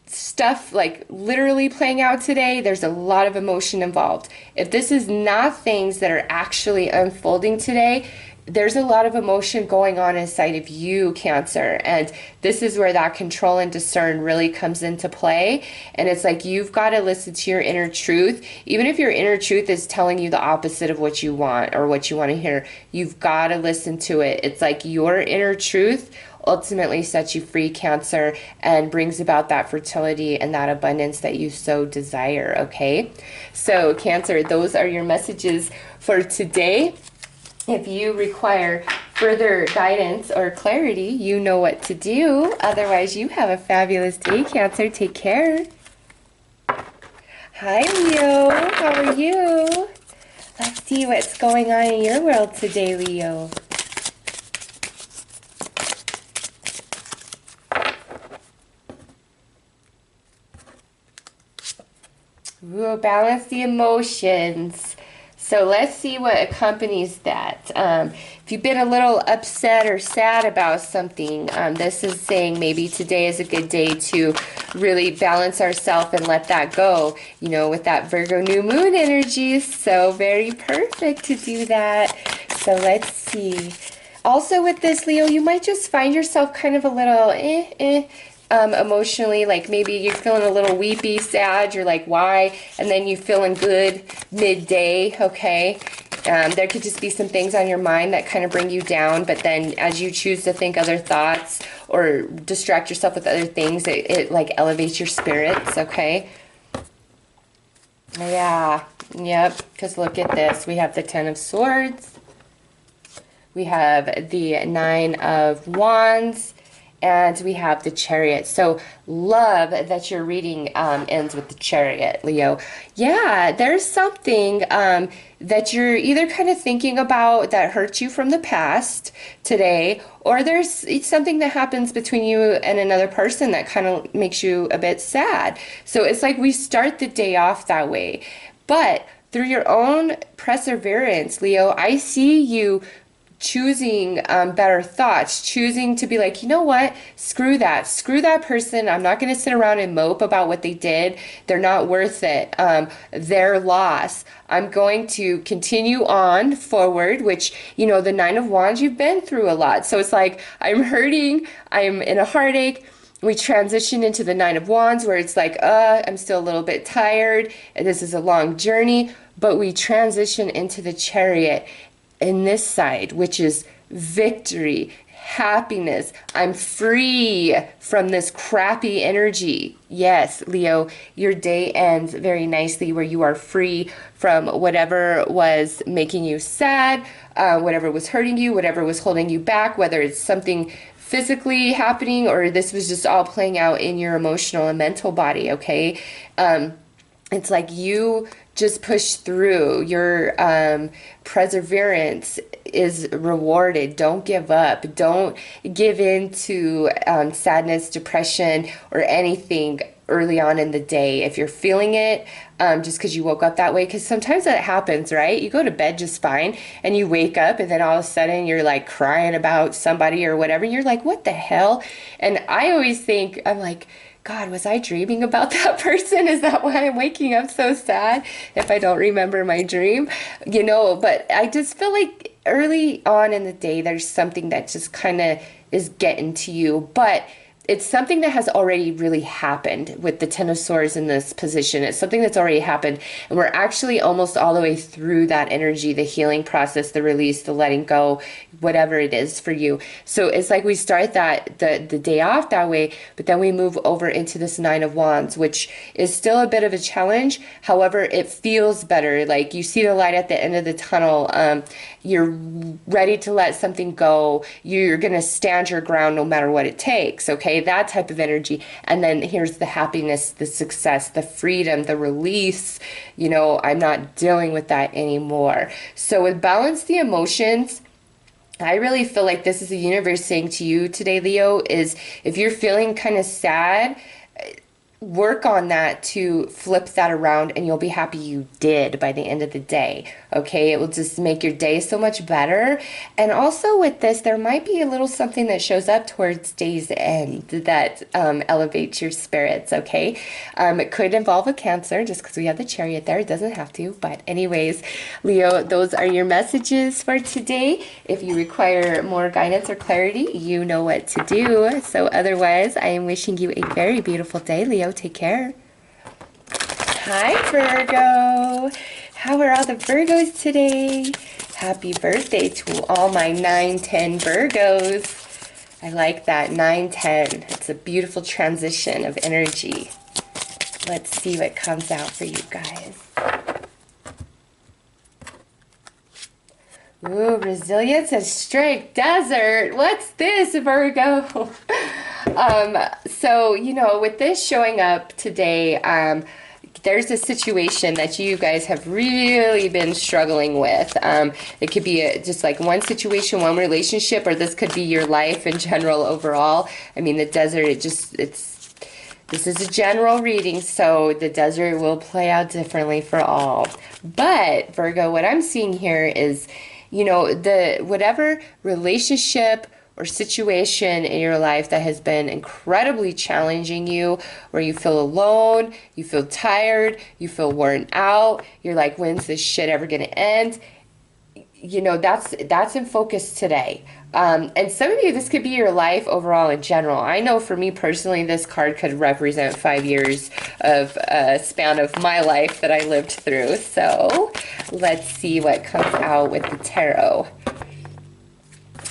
stuff like literally playing out today, there's a lot of emotion involved. If this is not things that are actually unfolding today, there's a lot of emotion going on inside of you, Cancer. And this is where that control and discern really comes into play. And it's like you've got to listen to your inner truth. Even if your inner truth is telling you the opposite of what you want or what you want to hear, you've got to listen to it. It's like your inner truth ultimately sets you free, Cancer, and brings about that fertility and that abundance that you so desire, okay? So, Cancer, those are your messages for today. If you require further guidance or clarity, you know what to do. Otherwise, you have a fabulous day, Cancer. Take care. Hi, Leo. How are you? Let's see what's going on in your world today, Leo. Ooh, balance the emotions. So let's see what accompanies that. If you've been a little upset or sad about something, this is saying maybe today is a good day to really balance ourselves and let that go. You know, with that Virgo new moon energy, so very perfect to do that. So let's see. Also with this, Leo, you might just find yourself kind of a little emotionally, like maybe you're feeling a little weepy, sad, you're like, why? And then you feeling good midday, okay? There could just be some things on your mind that kind of bring you down, but then as you choose to think other thoughts or distract yourself with other things, it like elevates your spirits, okay? Yeah, yep, because look at this. We have the Ten of Swords. We have the Nine of Wands. And we have the Chariot. So love that your reading ends with the Chariot, Leo. Yeah, there's something that you're either kind of thinking about that hurt you from the past today, or it's something that happens between you and another person that kind of makes you a bit sad. So it's like we start the day off that way. But through your own perseverance, Leo, I see you choosing better thoughts, choosing to be like, you know what, screw that person. I'm not going to sit around and mope about what they did. They're not worth it. Their loss. I'm going to continue on forward, which, you know, the Nine of Wands, you've been through a lot. So it's like, I'm hurting, I'm in a heartache. We transition into the Nine of Wands where it's like, I'm still a little bit tired and this is a long journey, but we transition into the Chariot in this side, which is victory, happiness. I'm free from this crappy energy. Yes, Leo, your day ends very nicely where you are free from whatever was making you sad, whatever was hurting you, whatever was holding you back, whether it's something physically happening or this was just all playing out in your emotional and mental body, okay? It's like you just push through. Your perseverance is rewarded. Don't give up. Don't give in to sadness, depression, or anything early on in the day. If you're feeling it, just because you woke up that way, because sometimes that happens, right? You go to bed just fine, and you wake up, and then all of a sudden you're like crying about somebody or whatever. And you're like, what the hell? And I always think, I'm like, God, was I dreaming about that person? Is that why I'm waking up so sad if I don't remember my dream? You know, but I just feel like early on in the day, there's something that just kind of is getting to you. But it's something that has already really happened with the Ten of Swords in this position. It's something that's already happened. And we're actually almost all the way through that energy, the healing process, the release, the letting go, whatever it is for you. So it's like we start that the day off that way, but then we move over into this Nine of Wands, which is still a bit of a challenge. However, it feels better. Like you see the light at the end of the tunnel. You're ready to let something go. You're going to stand your ground no matter what it takes. Okay. That type of energy. And then here's the happiness, the success, the freedom, the release. You know, I'm not dealing with that anymore. So with Balance the Emotions, I really feel like this is the universe saying to you today, Leo, is if you're feeling kind of sad, work on that to flip that around and you'll be happy you did by the end of the day. Okay, it will just make your day so much better. And also with this, there might be a little something that shows up towards day's end that elevates your spirits. Okay, it could involve a Cancer just because we have the Chariot there. It doesn't have to, but anyways, Leo, those are your messages for today. If you require more guidance or clarity, you know what to do. So otherwise, I am wishing you a very beautiful day, Leo. Take care. Hi, Virgo. How are all the Virgos today? Happy birthday to all my 9-10 Virgos. I like that, 9-10. It's a beautiful transition of energy. Let's see what comes out for you guys. Ooh, resilience and strength, desert. What's this, Virgo? So, you know, with this showing up today, there's a situation that you guys have really been struggling with. It could be just like one situation, one relationship, or this could be your life in general overall. I mean, the desert, this is a general reading, so the desert will play out differently for all. But, Virgo, what I'm seeing here is, you know, whatever relationship or situation in your life that has been incredibly challenging you, where you feel alone, you feel tired, you feel worn out, you're like, when's this shit ever gonna end? You know, that's in focus today. And some of you, this could be your life overall in general. I know for me personally, this card could represent 5 years of span of my life that I lived through. So let's see what comes out with the tarot.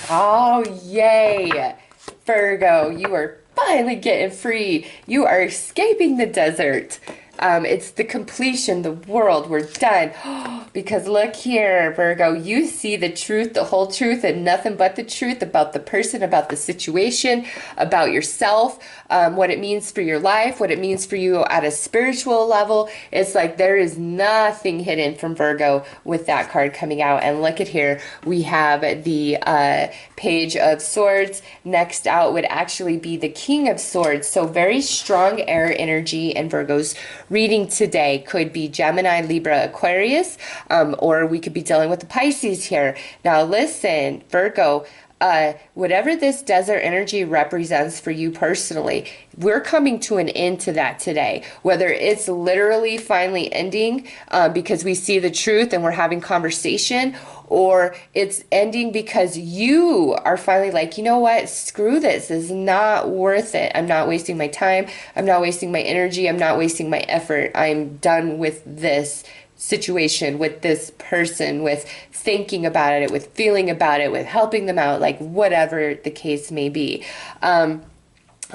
Oh, yay. Virgo, you are finally getting free. You are escaping the desert. It's the completion, the world, we're done. Because look here, Virgo, you see the truth, the whole truth, and nothing but the truth about the person, about the situation, about yourself, what it means for your life, what it means for you at a spiritual level. It's like there is nothing hidden from Virgo with that card coming out. And look at here, we have the Page of Swords. Next out would actually be the King of Swords. So very strong air energy in Virgo's reading today. Could be Gemini, Libra, Aquarius, or we could be dealing with the Pisces here. Now listen, Virgo, whatever this desert energy represents for you personally, we're coming to an end to that today. Whether it's literally finally ending because we see the truth and we're having conversation, or it's ending because you are finally like, you know what, screw this, this is not worth it. I'm not wasting my time. I'm not wasting my energy. I'm not wasting my effort. I'm done with this situation, with this person, with thinking about it, with feeling about it, with helping them out, like whatever the case may be.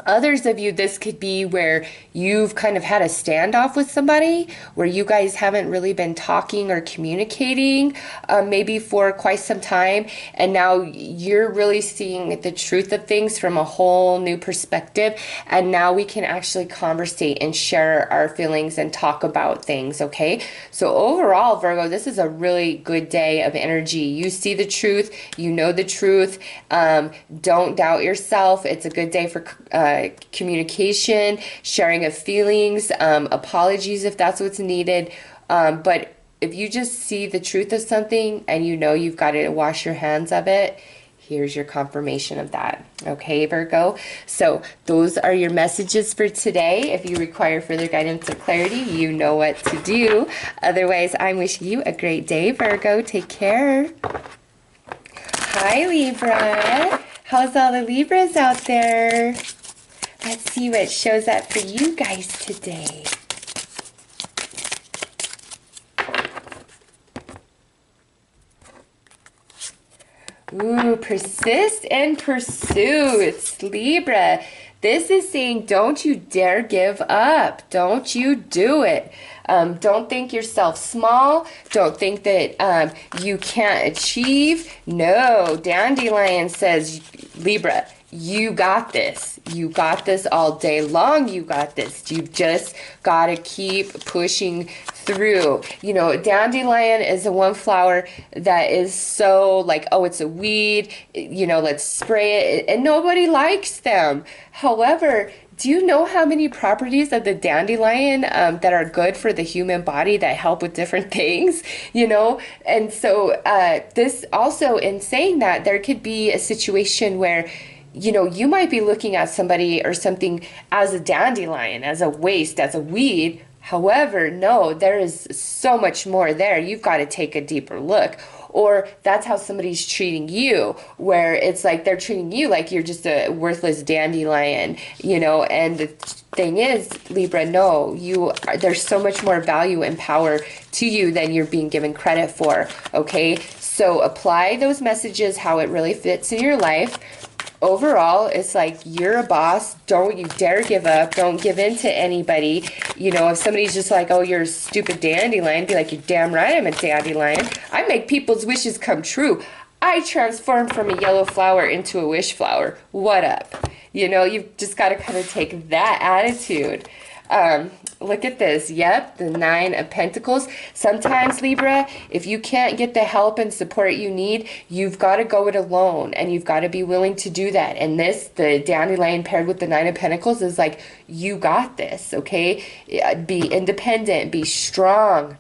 Others of you, this could be where you've kind of had a standoff with somebody, where you guys haven't really been talking or communicating maybe for quite some time, and now you're really seeing the truth of things from a whole new perspective, and now we can actually conversate and share our feelings and talk about things, okay? So overall, Virgo, this is a really good day of energy. You see the truth, you know the truth, don't doubt yourself. It's a good day for communication, sharing of feelings, apologies if that's what's needed. But if you just see the truth of something and you know you've got to wash your hands of it, Here's your confirmation of that. Okay, Virgo? So those are your messages for today. If you require further guidance or clarity, you know what to do. Otherwise, I'm wishing you a great day, Virgo. Take care. Hi, Libra. How's all the Libras out there? Let's see what shows up for you guys today. Ooh, persist and pursuits, Libra. This is saying don't you dare give up. Don't you do it. Don't think yourself small. Don't think that you can't achieve. No, Dandelion says, Libra, you got this. You got this all day long. You got this. You just got to keep pushing through. You know, dandelion is the one flower that is so like, oh, it's a weed, you know, let's spray it, and nobody likes them. However, do you know how many properties of the dandelion that are good for the human body that help with different things, you know? And so this also, in saying that, there could be a situation where, you know, you might be looking at somebody or something as a dandelion, as a waste, as a weed. However, no, there is so much more there. You've got to take a deeper look. Or that's how somebody's treating you, where it's like they're treating you like you're just a worthless dandelion, you know. And the thing is, Libra, no, there's so much more value and power to you than you're being given credit for, okay? So apply those messages how it really fits in your life. Overall, it's like you're a boss. Don't you dare give up. Don't give in to anybody. You know, if somebody's just like, oh, you're a stupid dandelion, be like, you're damn right I'm a dandelion. I make people's wishes come true. I transform from a yellow flower into a wish flower. What up? You know, you've just got to kind of take that attitude. Look at this. Yep, the 9 of Pentacles. Sometimes, Libra, if you can't get the help and support you need, you've got to go it alone, and you've got to be willing to do that. And this, the dandelion paired with the 9 of Pentacles, is like, you got this, okay? Be independent, be strong,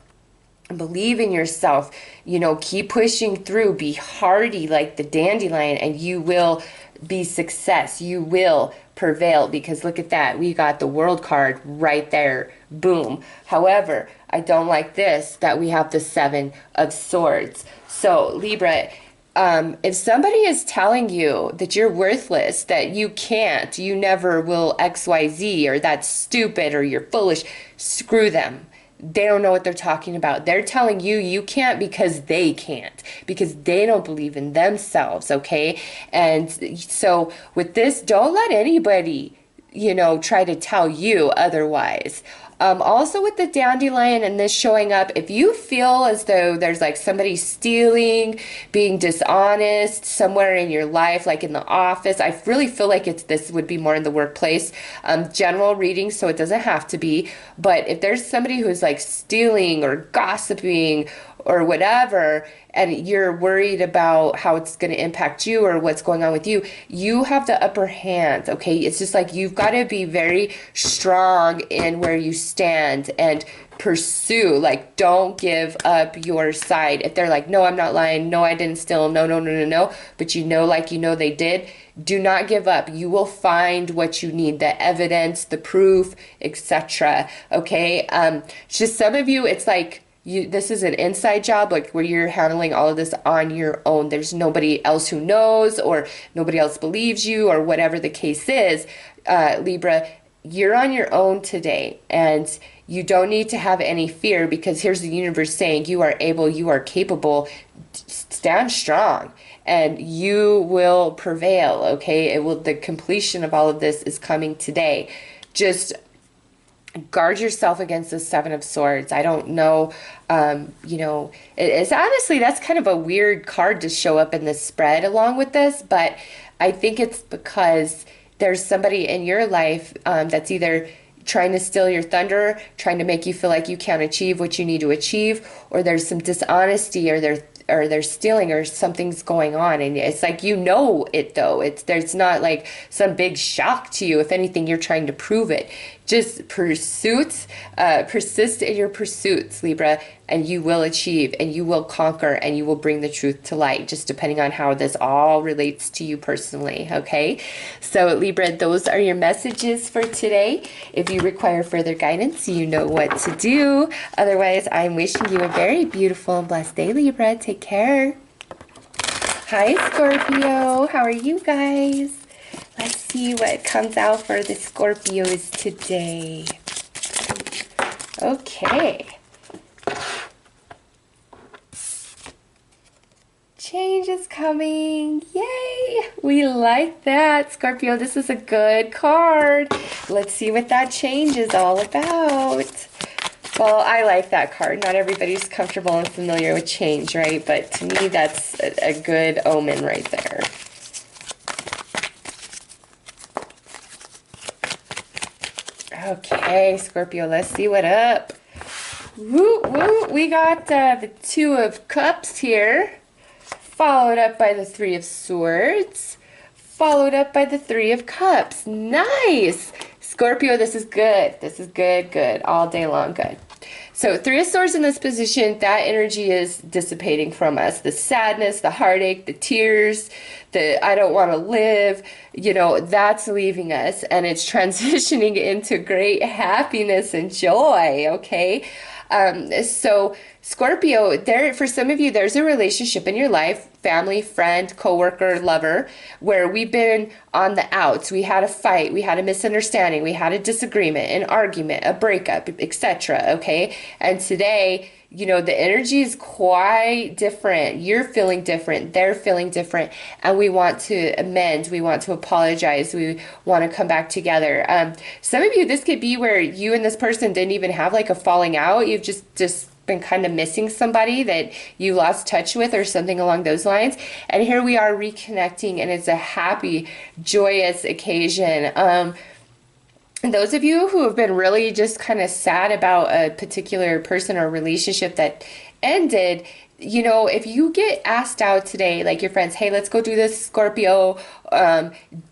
believe in yourself, you know, keep pushing through, be hardy like the dandelion, and you will be success. You will prevail, because look at that. We got the World card right there. Boom. However, I don't like this, that we have the 7 of Swords. So, Libra, if somebody is telling you that you're worthless, that you can't, you never will XYZ, or that's stupid, or you're foolish, screw them. They don't know what they're talking about. They're telling you you can't because they can't, because they don't believe in themselves, okay? And so with this, don't let anybody, you know, try to tell you otherwise. Also with the dandelion and this showing up, if you feel as though there's like somebody stealing, being dishonest somewhere in your life, like in the office, I really feel like this would be more in the workplace. General reading, so it doesn't have to be. But if there's somebody who's like stealing or gossiping or whatever, and you're worried about how it's going to impact you or what's going on with you, you have the upper hand, okay? It's just like you've got to be very strong in where you stand and pursue. Like, don't give up your side. If they're like, no, I'm not lying, no, I didn't steal, no, but you know, like, you know they did, do not give up. You will find what you need, the evidence, the proof, etc. Okay? Just some of you, it's like, this is an inside job, like where you're handling all of this on your own. There's nobody else who knows, or nobody else believes you, or whatever the case is. Libra, you're on your own today, and you don't need to have any fear, because here's the universe saying you are able, you are capable. Stand strong, and you will prevail, okay? The completion of all of this is coming today. Just guard yourself against the 7 of Swords. I don't know, you know, it's honestly, that's kind of a weird card to show up in this spread along with this, but I think it's because there's somebody in your life that's either trying to steal your thunder, trying to make you feel like you can't achieve what you need to achieve, or there's some dishonesty, or they're stealing, or something's going on, and it's like, you know it though. There's not like some big shock to you. If anything, you're trying to prove it. Just persist in your pursuits, Libra, and you will achieve, and you will conquer, and you will bring the truth to light, just depending on how this all relates to you personally, okay? So Libra, those are your messages for today. If you require further guidance, you know what to do. Otherwise, I'm wishing you a very beautiful and blessed day, Libra. Take care. Hi, Scorpio. How are you guys? Let's see what comes out for the Scorpios today. Okay. Change is coming. Yay! We like that, Scorpio. This is a good card. Let's see what that change is all about. Well, I like that card. Not everybody's comfortable and familiar with change, right? But to me, that's a good omen right there. Okay, Scorpio, let's see what up. Woo, woo. We got the Two of Cups here, followed up by the Three of Swords, followed up by the Three of Cups. Nice! Scorpio, this is good. This is good, good. All day long, good. So Three of Swords in this position, that energy is dissipating from us. The sadness, the heartache, the tears, the I don't want to live, you know, that's leaving us. And it's transitioning into great happiness and joy, okay? So Scorpio, there for some of you, there's a relationship in your life, family, friend, coworker, lover, where we've been on the outs. We had a fight, we had a misunderstanding, we had a disagreement, an argument, a breakup, etc. Okay, and today, you know, the energy is quite different. You're feeling different, they're feeling different, and we want to amend, we want to apologize, we want to come back together. Some of you, this could be where you and this person didn't even have like a falling out. You've just been kind of missing somebody that you lost touch with or something along those lines. And here we are reconnecting, and it's a happy, joyous occasion. And those of you who have been really just kind of sad about a particular person or relationship that ended, you know, if you get asked out today, like your friends, hey, let's go do this, Scorpio,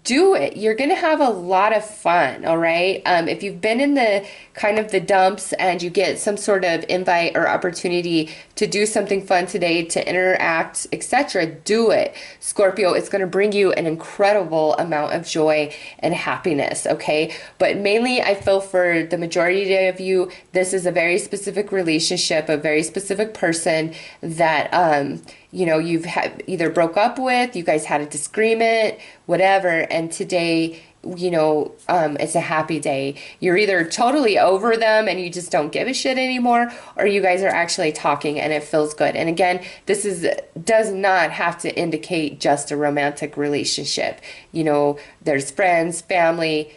do it. You're going to have a lot of fun, all right? If you've been in the kind of the dumps and you get some sort of invite or opportunity to do something fun today, to interact, etc., do it. Scorpio, it's going to bring you an incredible amount of joy and happiness, okay? But mainly, I feel for the majority of you, this is a very specific relationship, a very specific person that you know, you've either broke up with, you guys had a disagreement, whatever, and today, you know, it's a happy day. You're either totally over them and you just don't give a shit anymore, or you guys are actually talking and it feels good. And again, this does not have to indicate just a romantic relationship. You know, there's friends, family,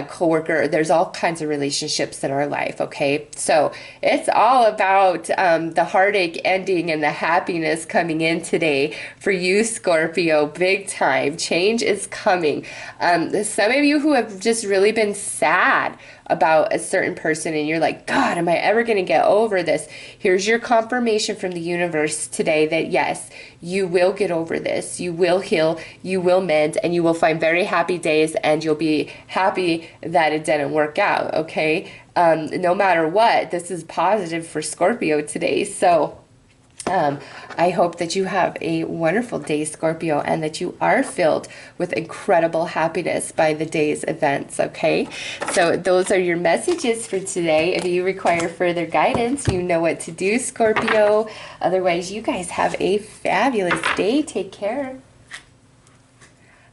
coworker, there's all kinds of relationships in our life, okay? So it's all about the heartache ending and the happiness coming in today for you, Scorpio, big time. Change is coming. Some of you who have just really been sad about a certain person and you're like, God, am I ever going to get over this? Here's your confirmation from the universe today that yes, you will get over this. You will heal, you will mend, and you will find very happy days, and you'll be happy that it didn't work out, okay? No matter what, this is positive for Scorpio today. So I hope that you have a wonderful day, Scorpio, and that you are filled with incredible happiness by the day's events, okay? So those are your messages for today. If you require further guidance, you know what to do, Scorpio. Otherwise, you guys have a fabulous day. Take care.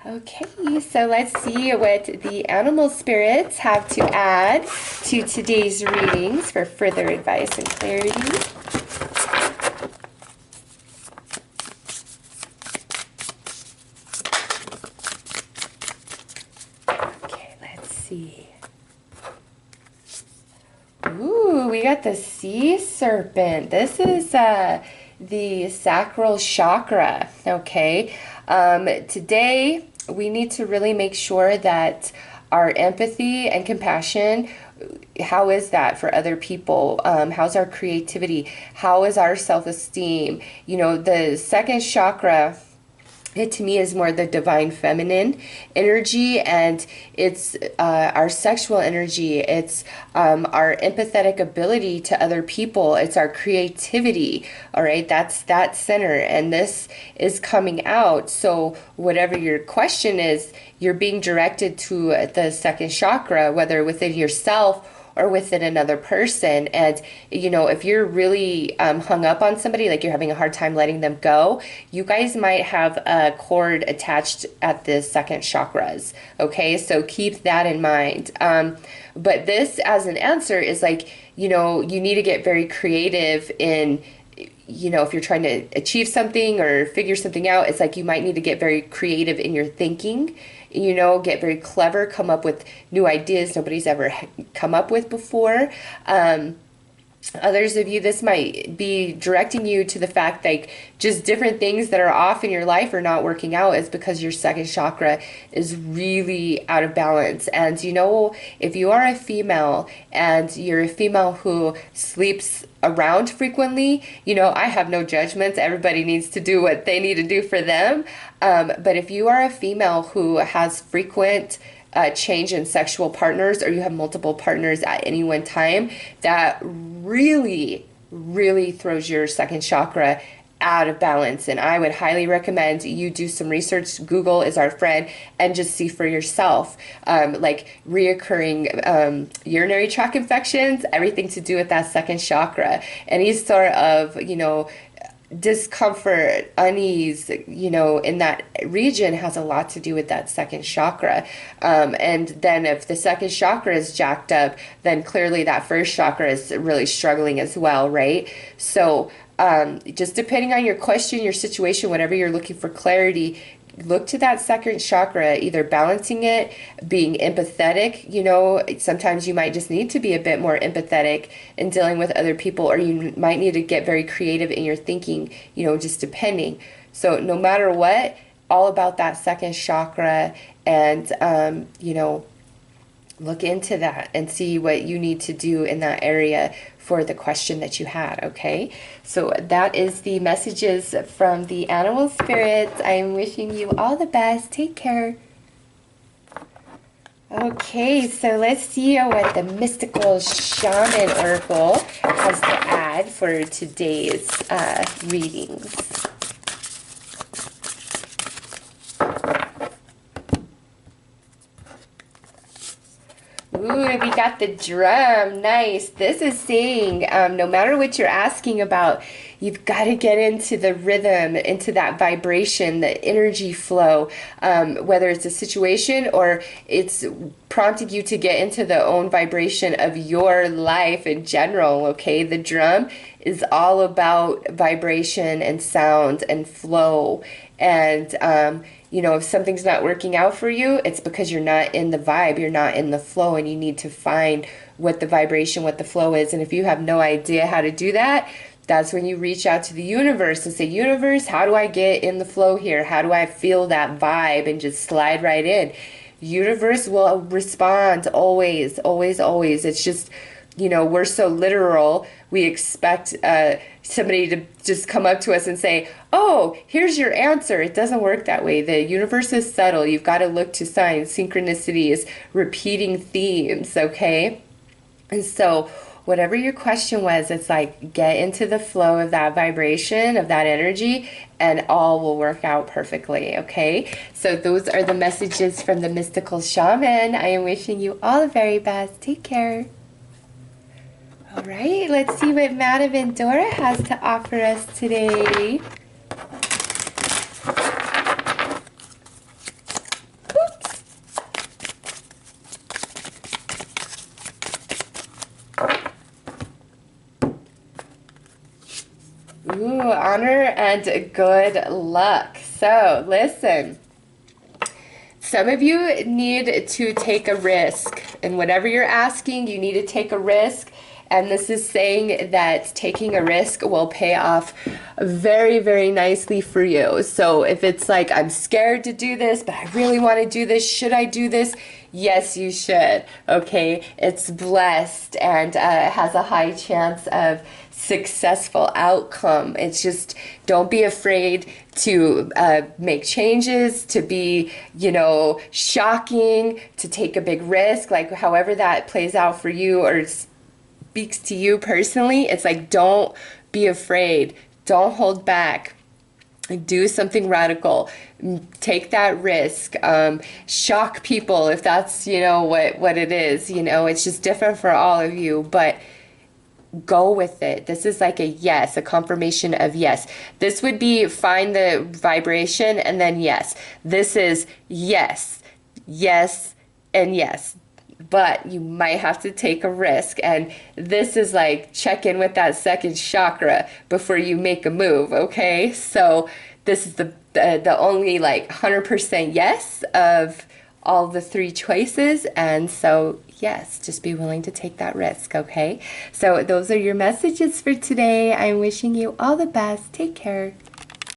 Okay, so let's see what the animal spirits have to add to today's readings for further advice and clarity. Ooh, we got the sea serpent. This is the sacral chakra, okay? Today, we need to really make sure that our empathy and compassion, how is that for other people? How's our creativity? How is our self-esteem? You know, the second chakra It to me is more the divine feminine energy, and it's our sexual energy. It's our empathetic ability to other people. It's our creativity. All right, that's that center, and this is coming out. So whatever your question is, you're being directed to the second chakra, whether within yourself or within another person. And you know, if you're really hung up on somebody, like you're having a hard time letting them go, you guys might have a cord attached at the second chakras. Okay, so keep that in mind. But this as an answer is like, you know, you need to get very creative in, you know, if you're trying to achieve something or figure something out, it's like you might need to get very creative in your thinking, you know, get very clever, come up with new ideas nobody's ever come up with before. Others of you, this might be directing you to the fact like just different things that are off in your life or not working out is because your second chakra is really out of balance. And you know, if you are a female and you're a female who sleeps around frequently, you know, I have no judgments. Everybody needs to do what they need to do for them. But if you are a female who has frequent change in sexual partners, or you have multiple partners at any one time, that really, really throws your second chakra out of balance. And I would highly recommend you do some research. Google is our friend, and just see for yourself, like reoccurring urinary tract infections, everything to do with that second chakra. Any sort of, you know, discomfort, unease, you know, in that region has a lot to do with that second chakra. And then if the second chakra is jacked up, then clearly that first chakra is really struggling as well, right? So just depending on your question, your situation, whatever you're looking for clarity, look to that second chakra, either balancing it, being empathetic. You know, sometimes you might just need to be a bit more empathetic in dealing with other people, or you might need to get very creative in your thinking, you know, just depending. So no matter what, all about that second chakra, and you know, look into that and see what you need to do in that area for the question that you had, okay? So that is the messages from the animal spirits. I am wishing you all the best. Take care. Okay, so let's see what the mystical shaman oracle has to add for today's readings. Ooh, we got the drum. Nice. This is saying no matter what you're asking about, you've got to get into the rhythm, into that vibration, the energy flow, whether it's a situation or it's prompting you to get into the own vibration of your life in general, okay? The drum is all about vibration and sound and flow. And you know, if something's not working out for you, it's because you're not in the vibe, you're not in the flow, and you need to find what the vibration, what the flow is. And if you have no idea how to do that, that's when you reach out to the universe and say, universe, how do I get in the flow here? How do I feel that vibe? And just slide right in. Universe will respond always, always, always. It's just, you know, we're so literal. We expect somebody to just come up to us and say, oh, here's your answer. It doesn't work that way. The universe is subtle. You've got to look to signs, synchronicities, repeating themes, okay? And so whatever your question was, it's like get into the flow of that vibration, of that energy, and all will work out perfectly, okay? So those are the messages from the mystical shaman. I am wishing you all the very best. Take care. All right, let's see what Madame Endora has to offer us today. Oops. Ooh, honor and good luck. So, listen. Some of you need to take a risk. And whatever you're asking, you need to take a risk. And this is saying that taking a risk will pay off very, very nicely for you. So if it's like, I'm scared to do this, but I really want to do this, should I do this? Yes, you should. Okay, it's blessed and has a high chance of successful outcome. It's just don't be afraid to make changes, to be, shocking, to take a big risk, like however that plays out for you or speaks to you personally. It's like, don't be afraid, don't hold back. Do something radical, take that risk, shock people if that's what it is. It's just different for all of you, but go with it. This is like a yes, a confirmation of yes. This would be find the vibration and then yes. This is yes, yes, and yes. But you might have to take a risk, and this is like check in with that second chakra before you make a move, okay? So this is the only like 100% yes of all the three choices, and so yes, just be willing to take that risk, okay? So those are your messages for today. I'm wishing you all the best. Take care.